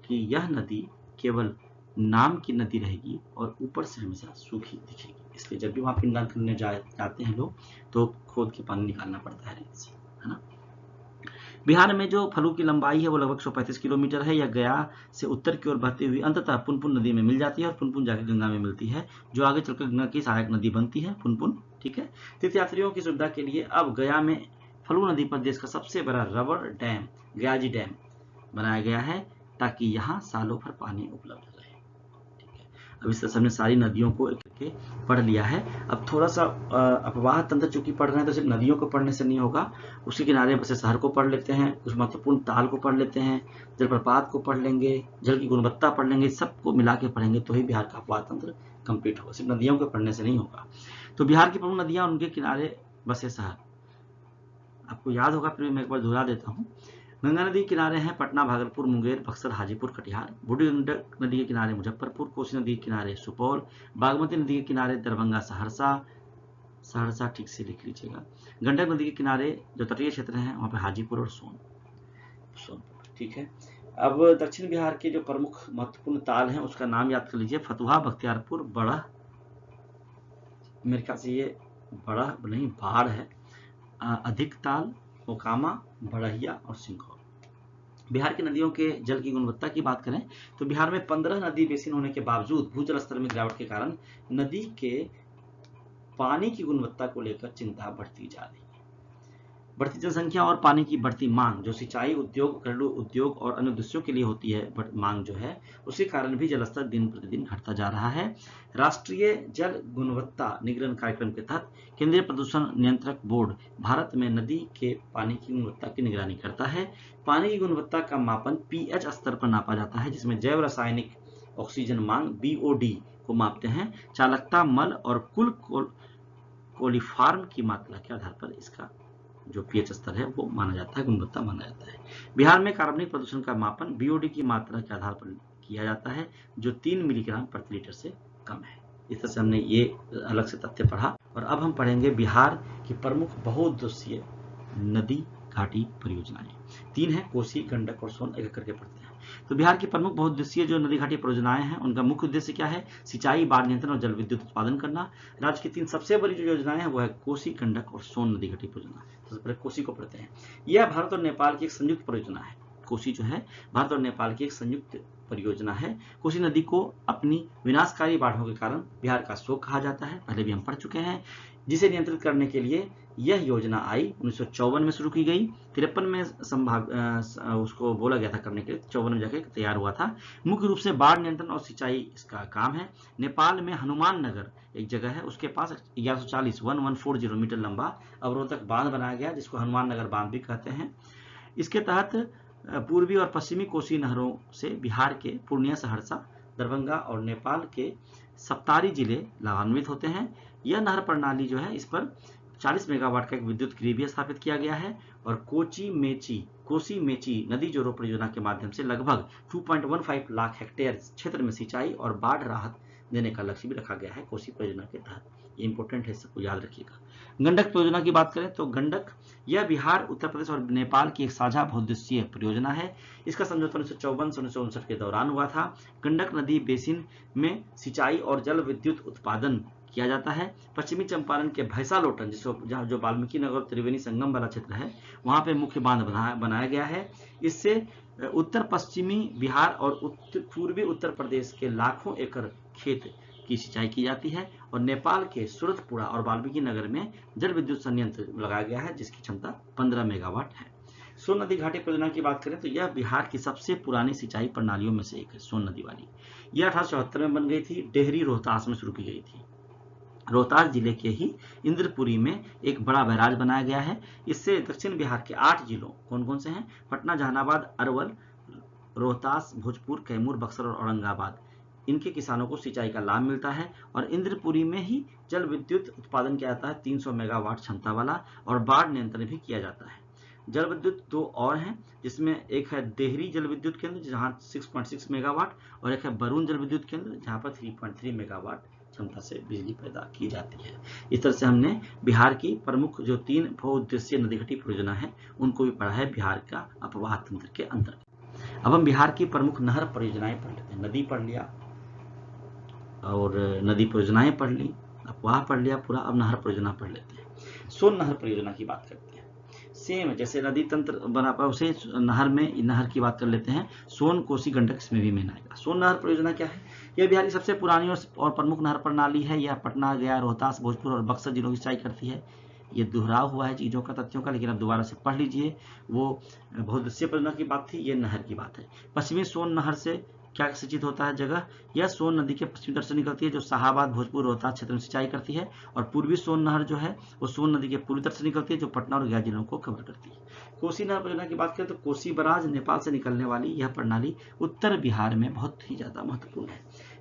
कि यह नदी केवल नाम की नदी रहेगी और ऊपर से हमेशा सूखी दिखेगी। इसलिए जब भी वहां पिंडदान करने जाते हैं लोग तो खोद के पानी निकालना पड़ता है रेत से, है ना। बिहार में जो फलू की लंबाई है वो लगभग 135 किलोमीटर है। यह गया से उत्तर की ओर बहती हुई अंततः पुनपुन नदी में मिल जाती है और पुनपुन जाकर गंगा में मिलती है, जो आगे चलकर गंगा की सहायक नदी बनती है, पुनपुन। ठीक है। तीर्थयात्रियों की सुविधा के लिए अब गया में फलू नदी पर देश का सबसे बड़ा रबर डैम गयाजी डैम बनाया गया है ताकि यहाँ सालों भर पानी उपलब्ध रहे। अब इस तरह हमने सारी नदियों को एक करके पढ़ लिया है। अब थोड़ा सा अपवाह तंत्र चूंकि पढ़ रहे हैं तो सिर्फ नदियों को पढ़ने से नहीं होगा, उसके किनारे बसे शहर को पढ़ लेते हैं, कुछ महत्वपूर्ण ताल को पढ़ लेते हैं, जलप्रपात को पढ़ लेंगे, जल की गुणवत्ता पढ़ लेंगे, सबको मिला के पढ़ेंगे तो ही बिहार का अपवाह तंत्र कंप्लीट होगा, सिर्फ नदियों को पढ़ने से नहीं होगा। तो बिहार की प्रमुख नदियां, उनके किनारे बसे शहर, आपको याद होगा, फिर मैं एक बार दोहरा देता हूँ। गंगा नदी के किनारे हैं पटना, भागलपुर, मुंगेर, बक्सर, हाजीपुर, कटिहार। बूढ़ी गंडक नदी के किनारे मुजफ्फरपुर, कोसी नदी के किनारे सुपौल, बागमती नदी के किनारे दरभंगा, सहरसा ठीक से लिख लीजिएगा। गंडक नदी के किनारे जो तटीय क्षेत्र हैं वहां पे हाजीपुर और सोनपुर। ठीक है। अब दक्षिण बिहार के जो प्रमुख महत्वपूर्ण ताल हैं उसका नाम याद कर लीजिए, फतुहा, बख्तियारपुर, बड़ा, मेरे ख्याल से ये बड़ा नहीं बाढ़ है, अधिक ताल, मोकामा, बड़हिया और सिंघौल। बिहार की नदियों के जल की गुणवत्ता की बात करें तो बिहार में 15 नदी बेसिन होने के बावजूद भूजल स्तर में गिरावट के कारण नदी के पानी की गुणवत्ता को लेकर चिंता बढ़ती जा रही है। बढ़ती जनसंख्या और पानी की बढ़ती मांग, जो सिंचाई उद्योग, घरेलू उद्योग और अन्य उद्देश्यों के लिए होती है मांग जो है, उसके कारण भी जलस्तर दिन प्रतिदिन घटता जा रहा है। राष्ट्रीय जल गुणवत्ता निगरानी कार्यक्रम के तहत केंद्रीय प्रदूषण नियंत्रक बोर्ड भारत में नदी के पानी की गुणवत्ता की निगरानी करता है। पानी की गुणवत्ता का मापन पीएच स्तर पर नापा जाता है, जिसमें जैव रासायनिक ऑक्सीजन मांग बीओडी को मापते हैं। चालकता, मल और कुल कोलिफॉर्म की मात्रा के आधार पर इसका जो पीएच स्तर है वो माना जाता है, गुणवत्ता माना जाता है। बिहार में कार्बनिक प्रदूषण का मापन बीओडी की मात्रा के आधार पर किया जाता है, जो 3 मिलीग्राम प्रति लीटर से कम है। इस तरह से हमने ये अलग से तथ्य पढ़ा। और अब हम पढ़ेंगे बिहार की प्रमुख बहुउद्देशीय नदी घाटी परियोजनाएं। 3 है, कोसी, गंडक और सोन, एक करके पढ़ते हैं। तो बिहार की प्रमुख बहुउद्देशीय जो नदी घाटी परियोजनाएं हैं उनका मुख्य उद्देश्य क्या है? सिंचाई, बाढ़ नियंत्रण और जल विद्युत उत्पादन करना। राज्य की 3 सबसे बड़ी जो योजनाएं हैं वो है कोसी, गंडक और सोन नदी घाटी परियोजना। सबसे पहले कोसी को पढ़ते हैं। यह भारत और नेपाल की एक संयुक्त परियोजना है। कोसी जो है भारत और नेपाल की एक संयुक्त परियोजना है। कोसी नदी को अपनी विनाशकारी बाढ़ों के कारण बिहार का शोक कहा जाता है, पहले भी हम पढ़ चुके हैं, जिसे नियंत्रित करने के लिए यह योजना आई 1954 में शुरू की गई। 53 में उसको बोला गया था करने के लिए, 54 में जाके तैयार हुआ था। मुख्य रूप से बाढ़ नियंत्रण और सिंचाई इसका काम है। नेपाल में हनुमान नगर एक जगह है, उसके पास 1140 मीटर लंबा अवरोधक बांध बनाया गया, जिसको हनुमान नगर बांध भी कहते हैं। इसके तहत पूर्वी और पश्चिमी कोसी नहरों से बिहार के पूर्णिया, सहरसा, दरभंगा और नेपाल के सप्तारी जिले लाभान्वित होते हैं। यह नहर प्रणाली जो है, इस पर 40 मेगावाट का एक विद्युत ग्रिड भी स्थापित किया गया है और कोसी मेची नदी जोड़ो परियोजना के माध्यम से लगभग 2.15 लाख हेक्टेयर क्षेत्र में सिंचाई और बाढ़ राहत देने का लक्ष्य भी रखा गया है कोसी परियोजना के तहत। ये इंपॉर्टेंट है, सबको याद रखिएगा। गंडक परियोजना की बात करें तो गंडक यह बिहार, उत्तर प्रदेश और नेपाल की एक साझा बहुउद्देशीय परियोजना है। इसका समझौता 1954 से 1959 के दौरान हुआ था। गंडक नदी बेसिन में सिंचाई और जल विद्युत उत्पादन किया जाता है। पश्चिमी चंपारण के भैंसा लोटन, जहाँ जो वाल्मीकि नगर और त्रिवेणी संगम वाला क्षेत्र है, वहां पे मुख्य बांध बनाया गया है। इससे उत्तर पश्चिमी बिहार और पूर्वी उत्तर प्रदेश के लाखों एकड़ खेत की सिंचाई की जाती है और नेपाल के सूरतपुरा और वाल्मीकि नगर में जल विद्युत संयंत्र लगाया गया है, जिसकी क्षमता 15 मेगावाट है। सोन नदी घाटी परियोजना की बात करें तो यह बिहार की सबसे पुरानी सिंचाई प्रणालियों में से एक है, सोन नदी वाली। यह 1874 में बन गई थी, डेहरी रोहतास में शुरू की गई थी। रोहतास जिले के ही इंद्रपुरी में एक बड़ा बैराज बनाया गया है। इससे दक्षिण बिहार के 8 जिलों, कौन कौन से हैं? पटना, जहानाबाद, अरवल, रोहतास, भोजपुर, कैमूर, बक्सर और औरंगाबाद, इनके किसानों को सिंचाई का लाभ मिलता है। और इंद्रपुरी में ही जल विद्युत उत्पादन किया जाता है 300 मेगावाट क्षमता वाला, और बाढ़ नियंत्रण भी किया जाता है। जल विद्युत 2 और हैं, जिसमें एक है देहरी जल विद्युत केंद्र जहां 6.6 मेगावाट और एक है बरून जल विद्युत केंद्र जहां पर 3.3 मेगावाट क्षमता से बिजली पैदा की जाती है। इस तरह से हमने बिहार की प्रमुख जो 3 बहुउद्देशीय नदी घटी परियोजना है उनको भी पढ़ा है बिहार का अपवाह तंत्र के अंतर्गत। अब हम बिहार की प्रमुख नहर परियोजनाएं पढ़ लेते हैं। नदी पढ़ लिया और नदी परियोजनाएं पढ़ ली, अपवाह पढ़ लिया पूरा। अब नहर परियोजना पढ़ लेते हैं। सोन नहर परियोजना की बात करते हैं। सेम जैसे नदी तंत्र बना पाए उसे नहर में नहर की बात कर लेते हैं। सोन, कोसी, गंडक इसमें भी मेन आएगा। सोन नहर परियोजना क्या है? यह बिहार की सबसे पुरानी और प्रमुख नहर प्रणाली है। यह पटना, गया, रोहतास, भोजपुर और बक्सर जिलों की सिंचाई करती है। ये दोहराव हुआ है चीजों का, तथ्यों का, लेकिन अब दोबारा से पढ़ लीजिए। वो बहुउद्देशीय परियोजना की बात थी, ये नहर की बात है। पश्चिमी सोन नहर से क्या सिंचित होता है जगह? यह सोन नदी के पश्चिमी तट से निकलती है जो शाहाबाद, भोजपुर, रोहतास क्षेत्र में सिंचाई करती है। और पूर्वी सोन नहर जो है वो सोन नदी के पूर्वी तट से निकलती है जो पटना और गया जिलों को कवर करती है। कोसी नहर परियोजना की बात करें तो कोसी बराज नेपाल से निकलने वाली यह प्रणाली उत्तर बिहार में बहुत ही ज्यादा महत्वपूर्ण है।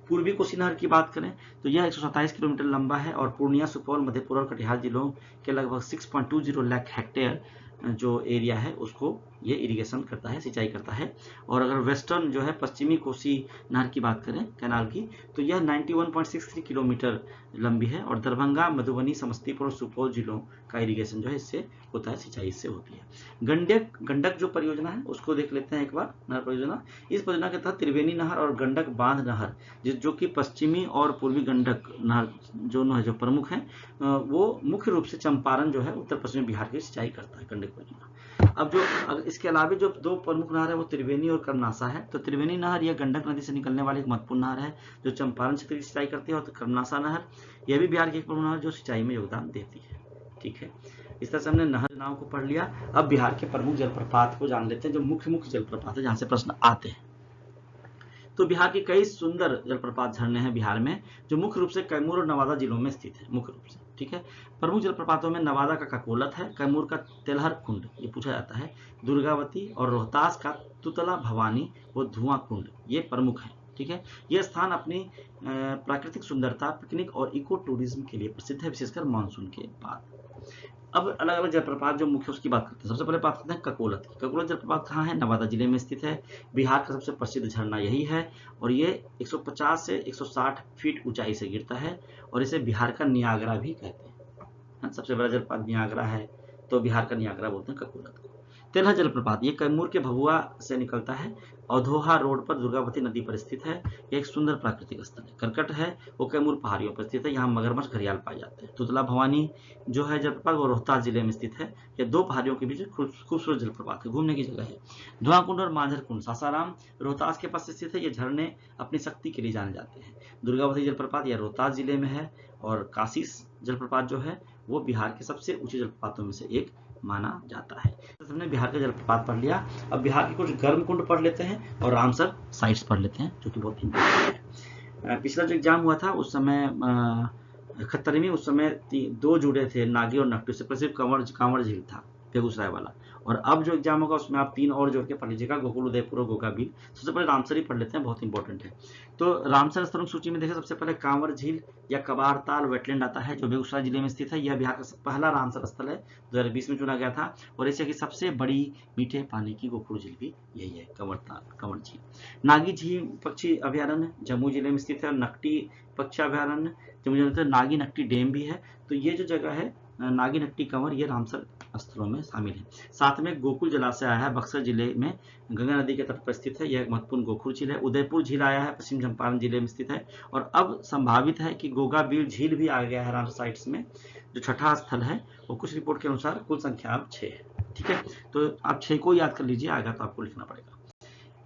पूर्वी कोसी नहर की बात करें तो यह 127 किलोमीटर लंबा है और पूर्णिया, सुपौल, मधेपुरा और कटिहार जिलों के लगभग 6.20 लाख हेक्टेयर जो एरिया है उसको ये इरिगेशन करता है, सिंचाई करता है। और अगर वेस्टर्न जो है पश्चिमी कोसी नहर की बात करें कैनाल की तो यह 91.63 किलोमीटर लंबी है और दरभंगा, मधुबनी, समस्तीपुर और सुपौल जिलों का इरिगेशन जो है इससे होता है, सिंचाई इससे होती है। गंडक जो परियोजना है उसको देख लेते हैं एक बार। नहर परियोजना, इस परियोजना के तहत त्रिवेणी नहर और गंडक बांध नहर जो कि पश्चिमी और पूर्वी गंडक नहर जो प्रमुख है वो मुख्य रूप से चंपारण जो है उत्तर पश्चिमी बिहार की सिंचाई करता है गंडक परियोजना। अब जो इसके अलावा जो 2 प्रमुख नहर है वो त्रिवेणी और कर्मनासा है। तो त्रिवेणी नहर यह गंडक नदी से निकलने वाली एक महत्वपूर्ण नहर है जो चंपारण क्षेत्र की सिंचाई करती है। और कर्मनासा नहर यह भी बिहार की एक प्रमुख नहर जो सिंचाई में योगदान देती है। ठीक है, इस तरह से हमने नहर नाव को पढ़ लिया। अब बिहार के प्रमुख जलप्रपात को जान लेते हैं जो मुख्य जलप्रपात है जहां से प्रश्न आते हैं। तो बिहार के कई सुंदर जलप्रपात झरने हैं बिहार में जो मुख्य रूप से कैमूर और नवादा जिलों में स्थित है मुख्य रूप से। ठीक है, प्रमुख जलप्रपातों में नवादा का ककोलत है, कैमूर का तेलहर कुंड ये पूछा जाता है, दुर्गावती और रोहतास का तुतला भवानी व धुआं कुंड ये प्रमुख है। ठीक है, यह स्थान अपनी प्राकृतिक सुंदरता, पिकनिक और इको टूरिज्म के लिए प्रसिद्ध है, विशेषकर मानसून के बाद। अब अलग अलग जलप्रपात जो मुख्य उसकी बात करते हैं। सबसे पहले बात करते हैं ककोलत की। ककोलत जलप्रपात कहाँ है? नवादा जिले में स्थित है। बिहार का सबसे प्रसिद्ध झरना यही है और ये 150 से 160 फीट ऊंचाई से गिरता है और इसे बिहार का नियाग्रा भी कहते हैं। सबसे बड़ा जलप्रपात नियाग्रा है तो बिहार का नियाग्रा बोलते हैं ककोलत को। तेलहर जलप्रपात ये कैमूर के भभुआ से निकलता है, अधोहा रोड पर दुर्गावती नदी पर स्थित है। यह एक सुंदर प्राकृतिक स्थल है। करकट है वो कैमूर पहाड़ियों पर स्थित है, यहाँ मगरमच्छ, घड़ियाल पाए जाते हैं। तुतला भवानी जो है जलप्रपात वो रोहतास जिले में स्थित है। यह 2 पहाड़ियों के बीच खूबसूरत जलप्रपात है, घूमने की जगह है। धुआं कुंड और मांझर कुंड सासाराम रोहतास के पास स्थित है। ये झरने अपनी शक्ति के लिए जाने जाते हैं। दुर्गावती जलप्रपात यह रोहतास जिले में है और काशीस जलप्रपात जो है वो बिहार के सबसे ऊंचे जलप्रपातों में से एक माना जाता है। तो हमने बिहार का जलप्रपात पढ़ लिया। अब बिहार के कुछ गर्म कुंड पढ़ लेते हैं और रामसर साइट्स पढ़ लेते हैं जो कि बहुत इंपॉर्टेंट है। पिछला जो एग्जाम हुआ था उस समय 71 में उस समय 2 जुड़े थे, नागी और नकटी, उससे सिर्फ कांवड़ झील था बेगूसराय वाला। और अब जो एग्जाम होगा उसमें आप 3 और जोड़ के पढ़ लीजिएगा, गोकुल, उदयपुर और गोगाबील। सबसे पहले रामसर ही पढ़ लेते हैं, बहुत इंपॉर्टेंट है। तो रामसर स्तरों सूची में देखें सबसे पहले कांवर झील या कबारताल वेटलैंड आता है जो बेगूसराय जिले में स्थित है। यह बिहार का पहला रामसर स्थल है, 2020 में चुना गया था। और एशिया की सबसे बड़ी मीठे पानी की गोकुल झील भी यही है, कंवर झील। नागी झील पक्षी अभ्यारण्य जम्मू जिले में स्थित है। नकटी पक्षी अभ्यारण्य जम्मू जिले में, नागी नकटी डैम भी है। तो ये जो जगह है नागी नकटी कंवर ये रामसर स्थलों में शामिल है। साथ में गोकुल जलाशय आया है बक्सर जिले में, गंगा नदी के तट पर स्थित है। यह एक महत्वपूर्ण गोकुल झील है। उदयपुर झील आया है, पश्चिम चंपारण जिले में स्थित है। और अब संभावित है कि गोगाबील झील भी आ गया है रामसर साइट्स में, जो छठा स्थल है वो कुछ रिपोर्ट के अनुसार कुल संख्या अब 6 है। ठीक है, तो आप 6 को याद कर लीजिए, आएगा तो आपको लिखना पड़ेगा।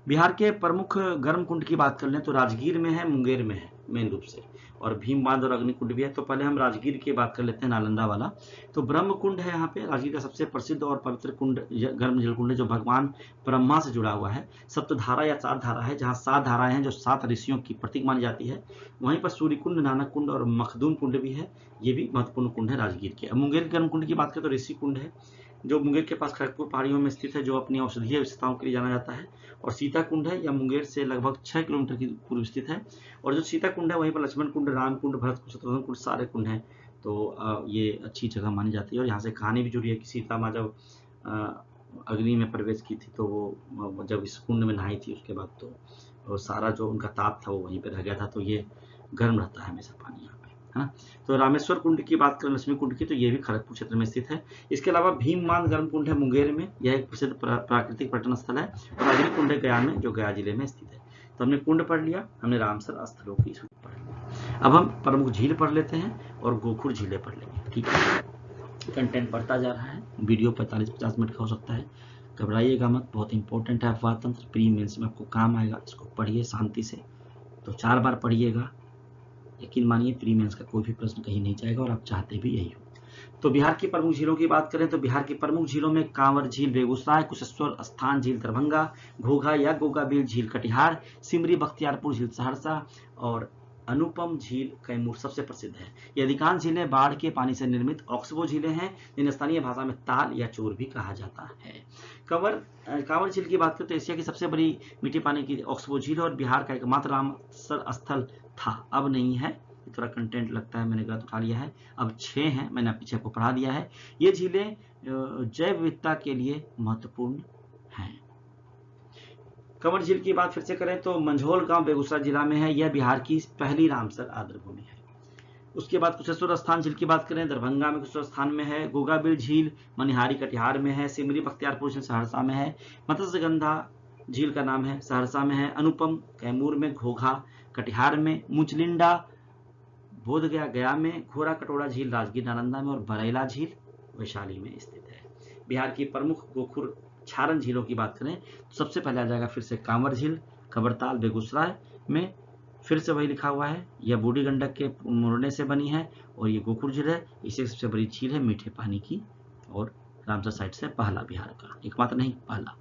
बिहार के प्रमुख गर्म कुंड की बात कर लें तो राजगीर में है, मुंगेर में है मेन रूप से, और भीम बांध और अग्निकुंड भी है। तो पहले हम राजगीर की बात कर लेते हैं, नालंदा वाला। तो ब्रह्म कुंड है यहाँ पे, राजगीर का सबसे प्रसिद्ध और पवित्र कुंड गर्म जल कुंड है जो भगवान ब्रह्मा से जुड़ा हुआ है। सप्तधारा या 7 धारा है, जहाँ 7 धाराएं हैं जो 7 ऋषियों की प्रतीक मानी जाती है। वहीं पर सूर्य कुंड, नानक कुंड और मखदूम कुंड भी है, ये भी महत्वपूर्ण कुंड है राजगीर के। मुंगेर गर्म कुंड की बात करें तो ऋषि कुंड है जो मुंगेर के पास खड़गपुर पहाड़ियों में स्थित है, जो अपनी औषधीय विशेषताओं के लिए जाना जाता है। और सीता कुंड है, यह मुंगेर से लगभग 6 किलोमीटर की पूर्व स्थित है। और जो सीता कुंड है वहीं पर लक्ष्मण कुंड, राम कुंड, भरत कुंड, शत्रुघ्न कुंड सारे कुंड हैं। तो ये अच्छी जगह मानी जाती है और यहाँ से कहानी भी जुड़ी है कि सीता माँ जब अग्नि में प्रवेश की थी, तो वो जब इस कुंड में नहाई थी उसके बाद तो वो सारा जो उनका ताप था वो वहीं पे रह गया था। तो ये गर्म रहता है हमेशा पानी यहाँ पे, है ना। तो रामेश्वर कुंड की बात करें, लक्ष्मी कुंड की, तो ये भी खड़गपुर क्षेत्र में स्थित है। इसके अलावा भीममान गर्म कुंड है मुंगेर में, यह एक प्रसिद्ध प्राकृतिक पर्यटन स्थल है। और अग्नि कुंड है गया में, जो गया जिले में स्थित है। तो हमने कुंड पढ़ लिया, हमने रामसर स्थलों की सूची पढ़ लिया। अब हम प्रमुख झील पढ़ लेते हैं और गोखुर झीलें पढ़ लेंगे, ठीक है। कंटेंट बढ़ता जा रहा है, वीडियो 45-50 मिनट का हो सकता है, घबराइएगा मत, बहुत इंपॉर्टेंट है। अफवाह तंत्र प्री मेंस में आपको काम आएगा, इसको पढ़िए शांति से, तो 4 बार पढ़िएगा, यकीन मानिए प्री मेंस का कोई भी प्रश्न कहीं नहीं जाएगा, और आप चाहते भी यही हो। तो बिहार की प्रमुख झीलों की बात करें तो बिहार की प्रमुख झीलों में कांवर झील बेगूसराय, कुशेश्वर स्थान झील दरभंगा, घोघा या गोगाबिल झील कटिहार, सिमरी बख्तियारपुर झील सहरसा और अनुपम झील कैमूर सबसे प्रसिद्ध है। ये अधिकांश झीलें बाढ़ के पानी से निर्मित ऑक्सबो झीलें हैं, जिन्हें स्थानीय भाषा में ताल या चोर भी कहा जाता है। कांवर झील की बात करें तो एशिया की सबसे बड़ी मीठे पानी की ऑक्सबो झील और बिहार का एकमात्र रामसर स्थल था, अब नहीं है। थोड़ा कंटेंट लगता है मैंने गलत उठा लिया है, अब 6 हैं, मैंने पीछे आपको पढ़ा दिया है। ये झीलें जैव विविधता के लिए महत्वपूर्ण हैं। कंवर झील की बात फिर से करें तो मंझौल गांव बेगूसराय जिला में है, यह बिहार की पहली रामसर आर्द्रभूमि है। उसके बाद कुशेश्वर स्थान झील की बात करें, दरभंगा में कुशेश्वर स्थान में है। गोगाबिल झील मनिहारी कटिहार में है। सिमरी बख्तियारपुर झील सहरसा में है। मत्स्यगंधा झील का नाम है, सहरसा में है। अनुपम कैमूर में, घोघा कटिहार में, मुचलिंडा बोधगया गया में, घोरा कटोरा झील राजगीर नालंदा में और बरैला झील वैशाली में स्थित है। बिहार की प्रमुख गोखुर छारन झीलों की बात करें तो सबसे पहले आ जाएगा फिर से कांवर झील, खबरताल बेगूसराय में, फिर से वही लिखा हुआ है। यह बूढ़ी गंडक के मुड़ने से बनी है और ये गोखुर झील है। इसे सबसे बड़ी झील है मीठे पानी की और रामसर साइड से पहला बिहार का, एकमात्र नहीं पहला।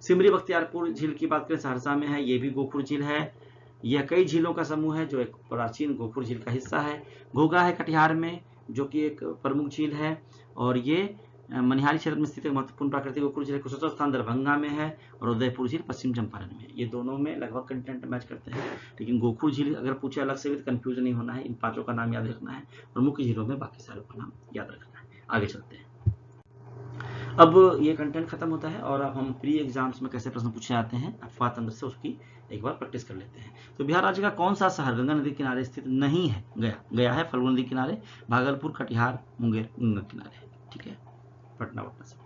सिमरी बख्तियारपुर झील की बात करें सहरसा में है, ये भी गोखुर झील है। यह कई झीलों का समूह है जो एक प्राचीन गोखुर झील का हिस्सा है। घोघा है कटिहार में, जो कि एक प्रमुख झील है और ये मनिहारी क्षेत्र में स्थित एक महत्वपूर्ण प्राकृतिक गोखुर झील है। कुशेश्वर स्थान दरभंगा में है और उदयपुर झील पश्चिम चंपारण में। ये दोनों में लगभग कंटेंट मैच करते हैं, लेकिन गोखुर झील अगर पूछे अलग से भी तो कंफ्यूज नहीं होना है, इन 5 का नाम याद रखना है और मुख्य झीलों में बाकी सारों का नाम याद रखना है। आगे चलते हैं। अब ये कंटेंट खत्म होता है और अब हम प्री एग्जाम्स में कैसे प्रश्न पूछे जाते हैं अफवाह तंत्र से, उसकी एक बार प्रैक्टिस कर लेते हैं। तो बिहार राज्य का कौन सा शहर गंगा नदी किनारे स्थित नहीं है? गया है फल्गु नदी किनारे, भागलपुर, कटिहार, मुंगेर गंगा किनारे, ठीक है, पटना से।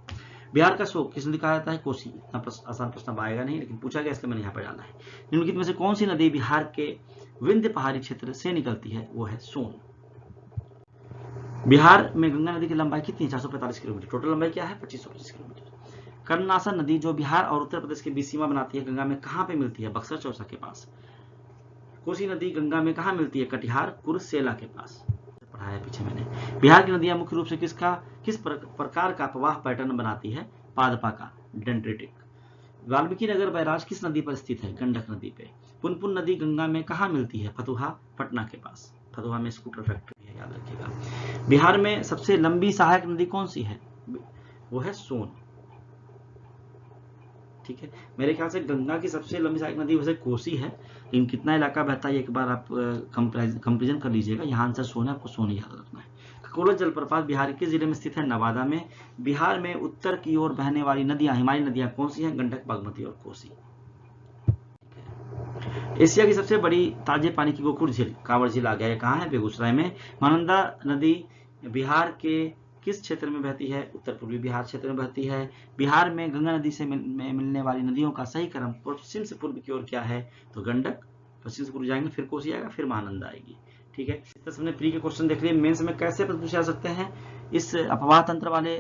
बिहार का शोक किस नदी कहा जाता है? कोसी। इतना आसान प्रश्न अब आएगा नहीं, लेकिन पूछा गया इसलिए मैंने यहाँ पर डाला है। निम्नलिखित में से कौन सी नदी बिहार के विंध्य पहाड़ी क्षेत्र से निकलती है? वो है सोन। बिहार में गंगा नदी की लंबाई कितनी? 445 किलोमीटर। टोटल लंबाई क्या है? 2525 किलोमीटर। कर्णनासा नदी जो बिहार और उत्तर प्रदेश के बीच सीमा बनाती है, गंगा में कहाँ पे मिलती है? बक्सर चौसा के पास। कोसी नदी गंगा में कहाँ मिलती है? कटिहार कुर्सेला के पास, पढ़ाया पीछे मैंने। बिहार की नदियां मुख्य रूप से किस प्रकार का प्रवाह पैटर्न बनाती है? पादपा का, डेंड्रिटिक। वाल्मीकि नगर बैराज किस नदी पर स्थित है? गंडक नदी पे। पुनपुन नदी गंगा में कहाँ मिलती है? फतुहा, पटना के पास। फतुहा में स्कूटर फैक्ट्री है, याद रखिएगा। बिहार में सबसे लंबी सहायक नदी कौन सी है? वो है सोन, ठीक है। मेरे ख्याल से गंगा की सबसे लंबी सहायक नदी वैसे कोसी है, लेकिन कितना इलाका बहता है एक बार आप कंपेरिजन कर लीजिएगा। यहाँ आंसर सोन है, आपको सोन याद रखना है। खकोला जलप्रपात बिहार के जिले में स्थित है? नवादा में। बिहार में उत्तर की ओर बहने वाली नदियां, हिमालयी नदियां कौन सी हैं? गंडक, बागमती और कोसी। एशिया की सबसे बड़ी ताजे पानी की गोखुर झील, कांवर झील आ गया, ये कहाँ है? बेगूसराय में। महानंदा नदी बिहार के किस क्षेत्र में बहती है? उत्तर पूर्वी बिहार क्षेत्र में बहती है। बिहार में गंगा नदी से मिलने वाली नदियों का सही क्रम पश्चिम से पूर्व की ओर क्या है? तो गंडक, पश्चिम से पूर्व जाएंगे, फिर कोसी आएगा, फिर महानंदा आएगी, ठीक है। इस तरह हमने प्री के क्वेश्चन देख लिए। मेंस में कैसे पूछे जा सकते हैं इस अफवाह तंत्र वाले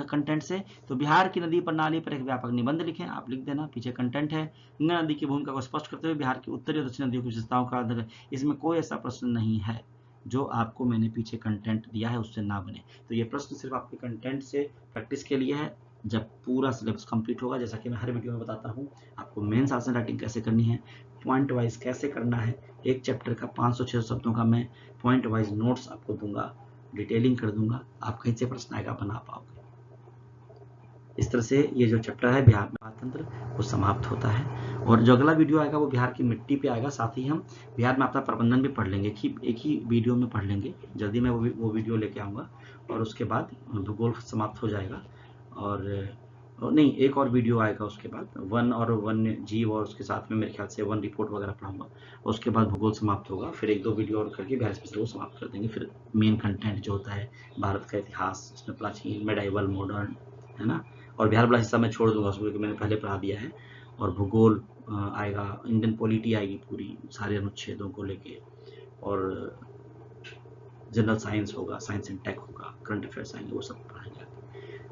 कंटेंट से? तो बिहार की नदी प्रणाली पर एक व्यापक निबंध लिखें, आप लिख देना, पीछे कंटेंट है। गंगा नदी की भूमिका को स्पष्ट करते हुए बिहार की उत्तरी और दक्षिणी नदियों की विशेषताओं का, इसमें कोई ऐसा प्रश्न नहीं है जो आपको मैंने पीछे कंटेंट दिया है उससे ना बने। तो ये प्रश्न सिर्फ आपके कंटेंट से प्रैक्टिस के लिए है। जब पूरा सिलेबस कंप्लीट होगा, जैसा कि मैं हर वीडियो में बताता हूँ, आपको मेंस आसन राइटिंग कैसे करनी है, पॉइंट वाइज कैसे करना है, एक चैप्टर का 500-600 शब्दों का मैं पॉइंट वाइज नोट्स आपको दूंगा, डिटेलिंग कर दूंगा, आप कहीं से प्रश्न आएगा बना पाओगे। इस तरह से ये जो चैप्टर है बिहार में तंत्र वो समाप्त होता है। और जो अगला वीडियो आएगा वो बिहार की मिट्टी पे आएगा, साथ ही हम बिहार में आपका प्रबंधन भी पढ़ लेंगे, एक ही वीडियो में पढ़ लेंगे। जल्दी मैं वो वीडियो लेके आऊँगा और उसके बाद भूगोल समाप्त हो जाएगा और और नहीं, एक और वीडियो आएगा उसके बाद, वन और वन्य जीव और उसके साथ में मेरे ख्याल से वन रिपोर्ट वगैरह पढ़ाऊंगा। उसके बाद भूगोल समाप्त होगा, फिर 1-2 वीडियो और करके बिहार स्पेशल को समाप्त कर देंगे। फिर मेन कंटेंट जो होता है भारत का इतिहास, इसमें प्राचीन, मेडाइवल, मॉडर्न, है ना। और बिहार वाला हिस्सा मैं छोड़ दूंगा उसको, क्योंकि मैंने पहले पढ़ा दिया है। और भूगोल आएगा, इंडियन पॉलिटी आएगी पूरी, सारे अनुच्छेदों को लेके। और जनरल साइंस होगा, साइंस एंड टेक होगा, करंट अफेयर्स आएंगे, वो सब पढ़ाएंगे।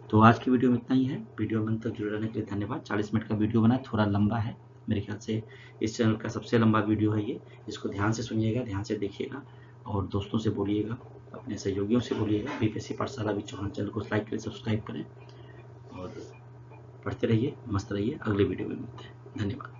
तो आज की वीडियो में इतना ही है। वीडियो में अंत तक जुड़े रहने के लिए धन्यवाद। 40 मिनट का वीडियो बना है, थोड़ा लंबा है मेरे ख्याल से, इस चैनल का सबसे लंबा वीडियो है ये। इसको ध्यान से सुनिएगा, ध्यान से देखिएगा, और दोस्तों से बोलिएगा, अपने सहयोगियों से बोलिएगा। बीपीएससी पाठशाला भी चौहान चैनल को लाइक करें, सब्सक्राइब करें, और पढ़ते रहिए, मस्त रहिए। अगले वीडियो में मिलते हैं। धन्यवाद।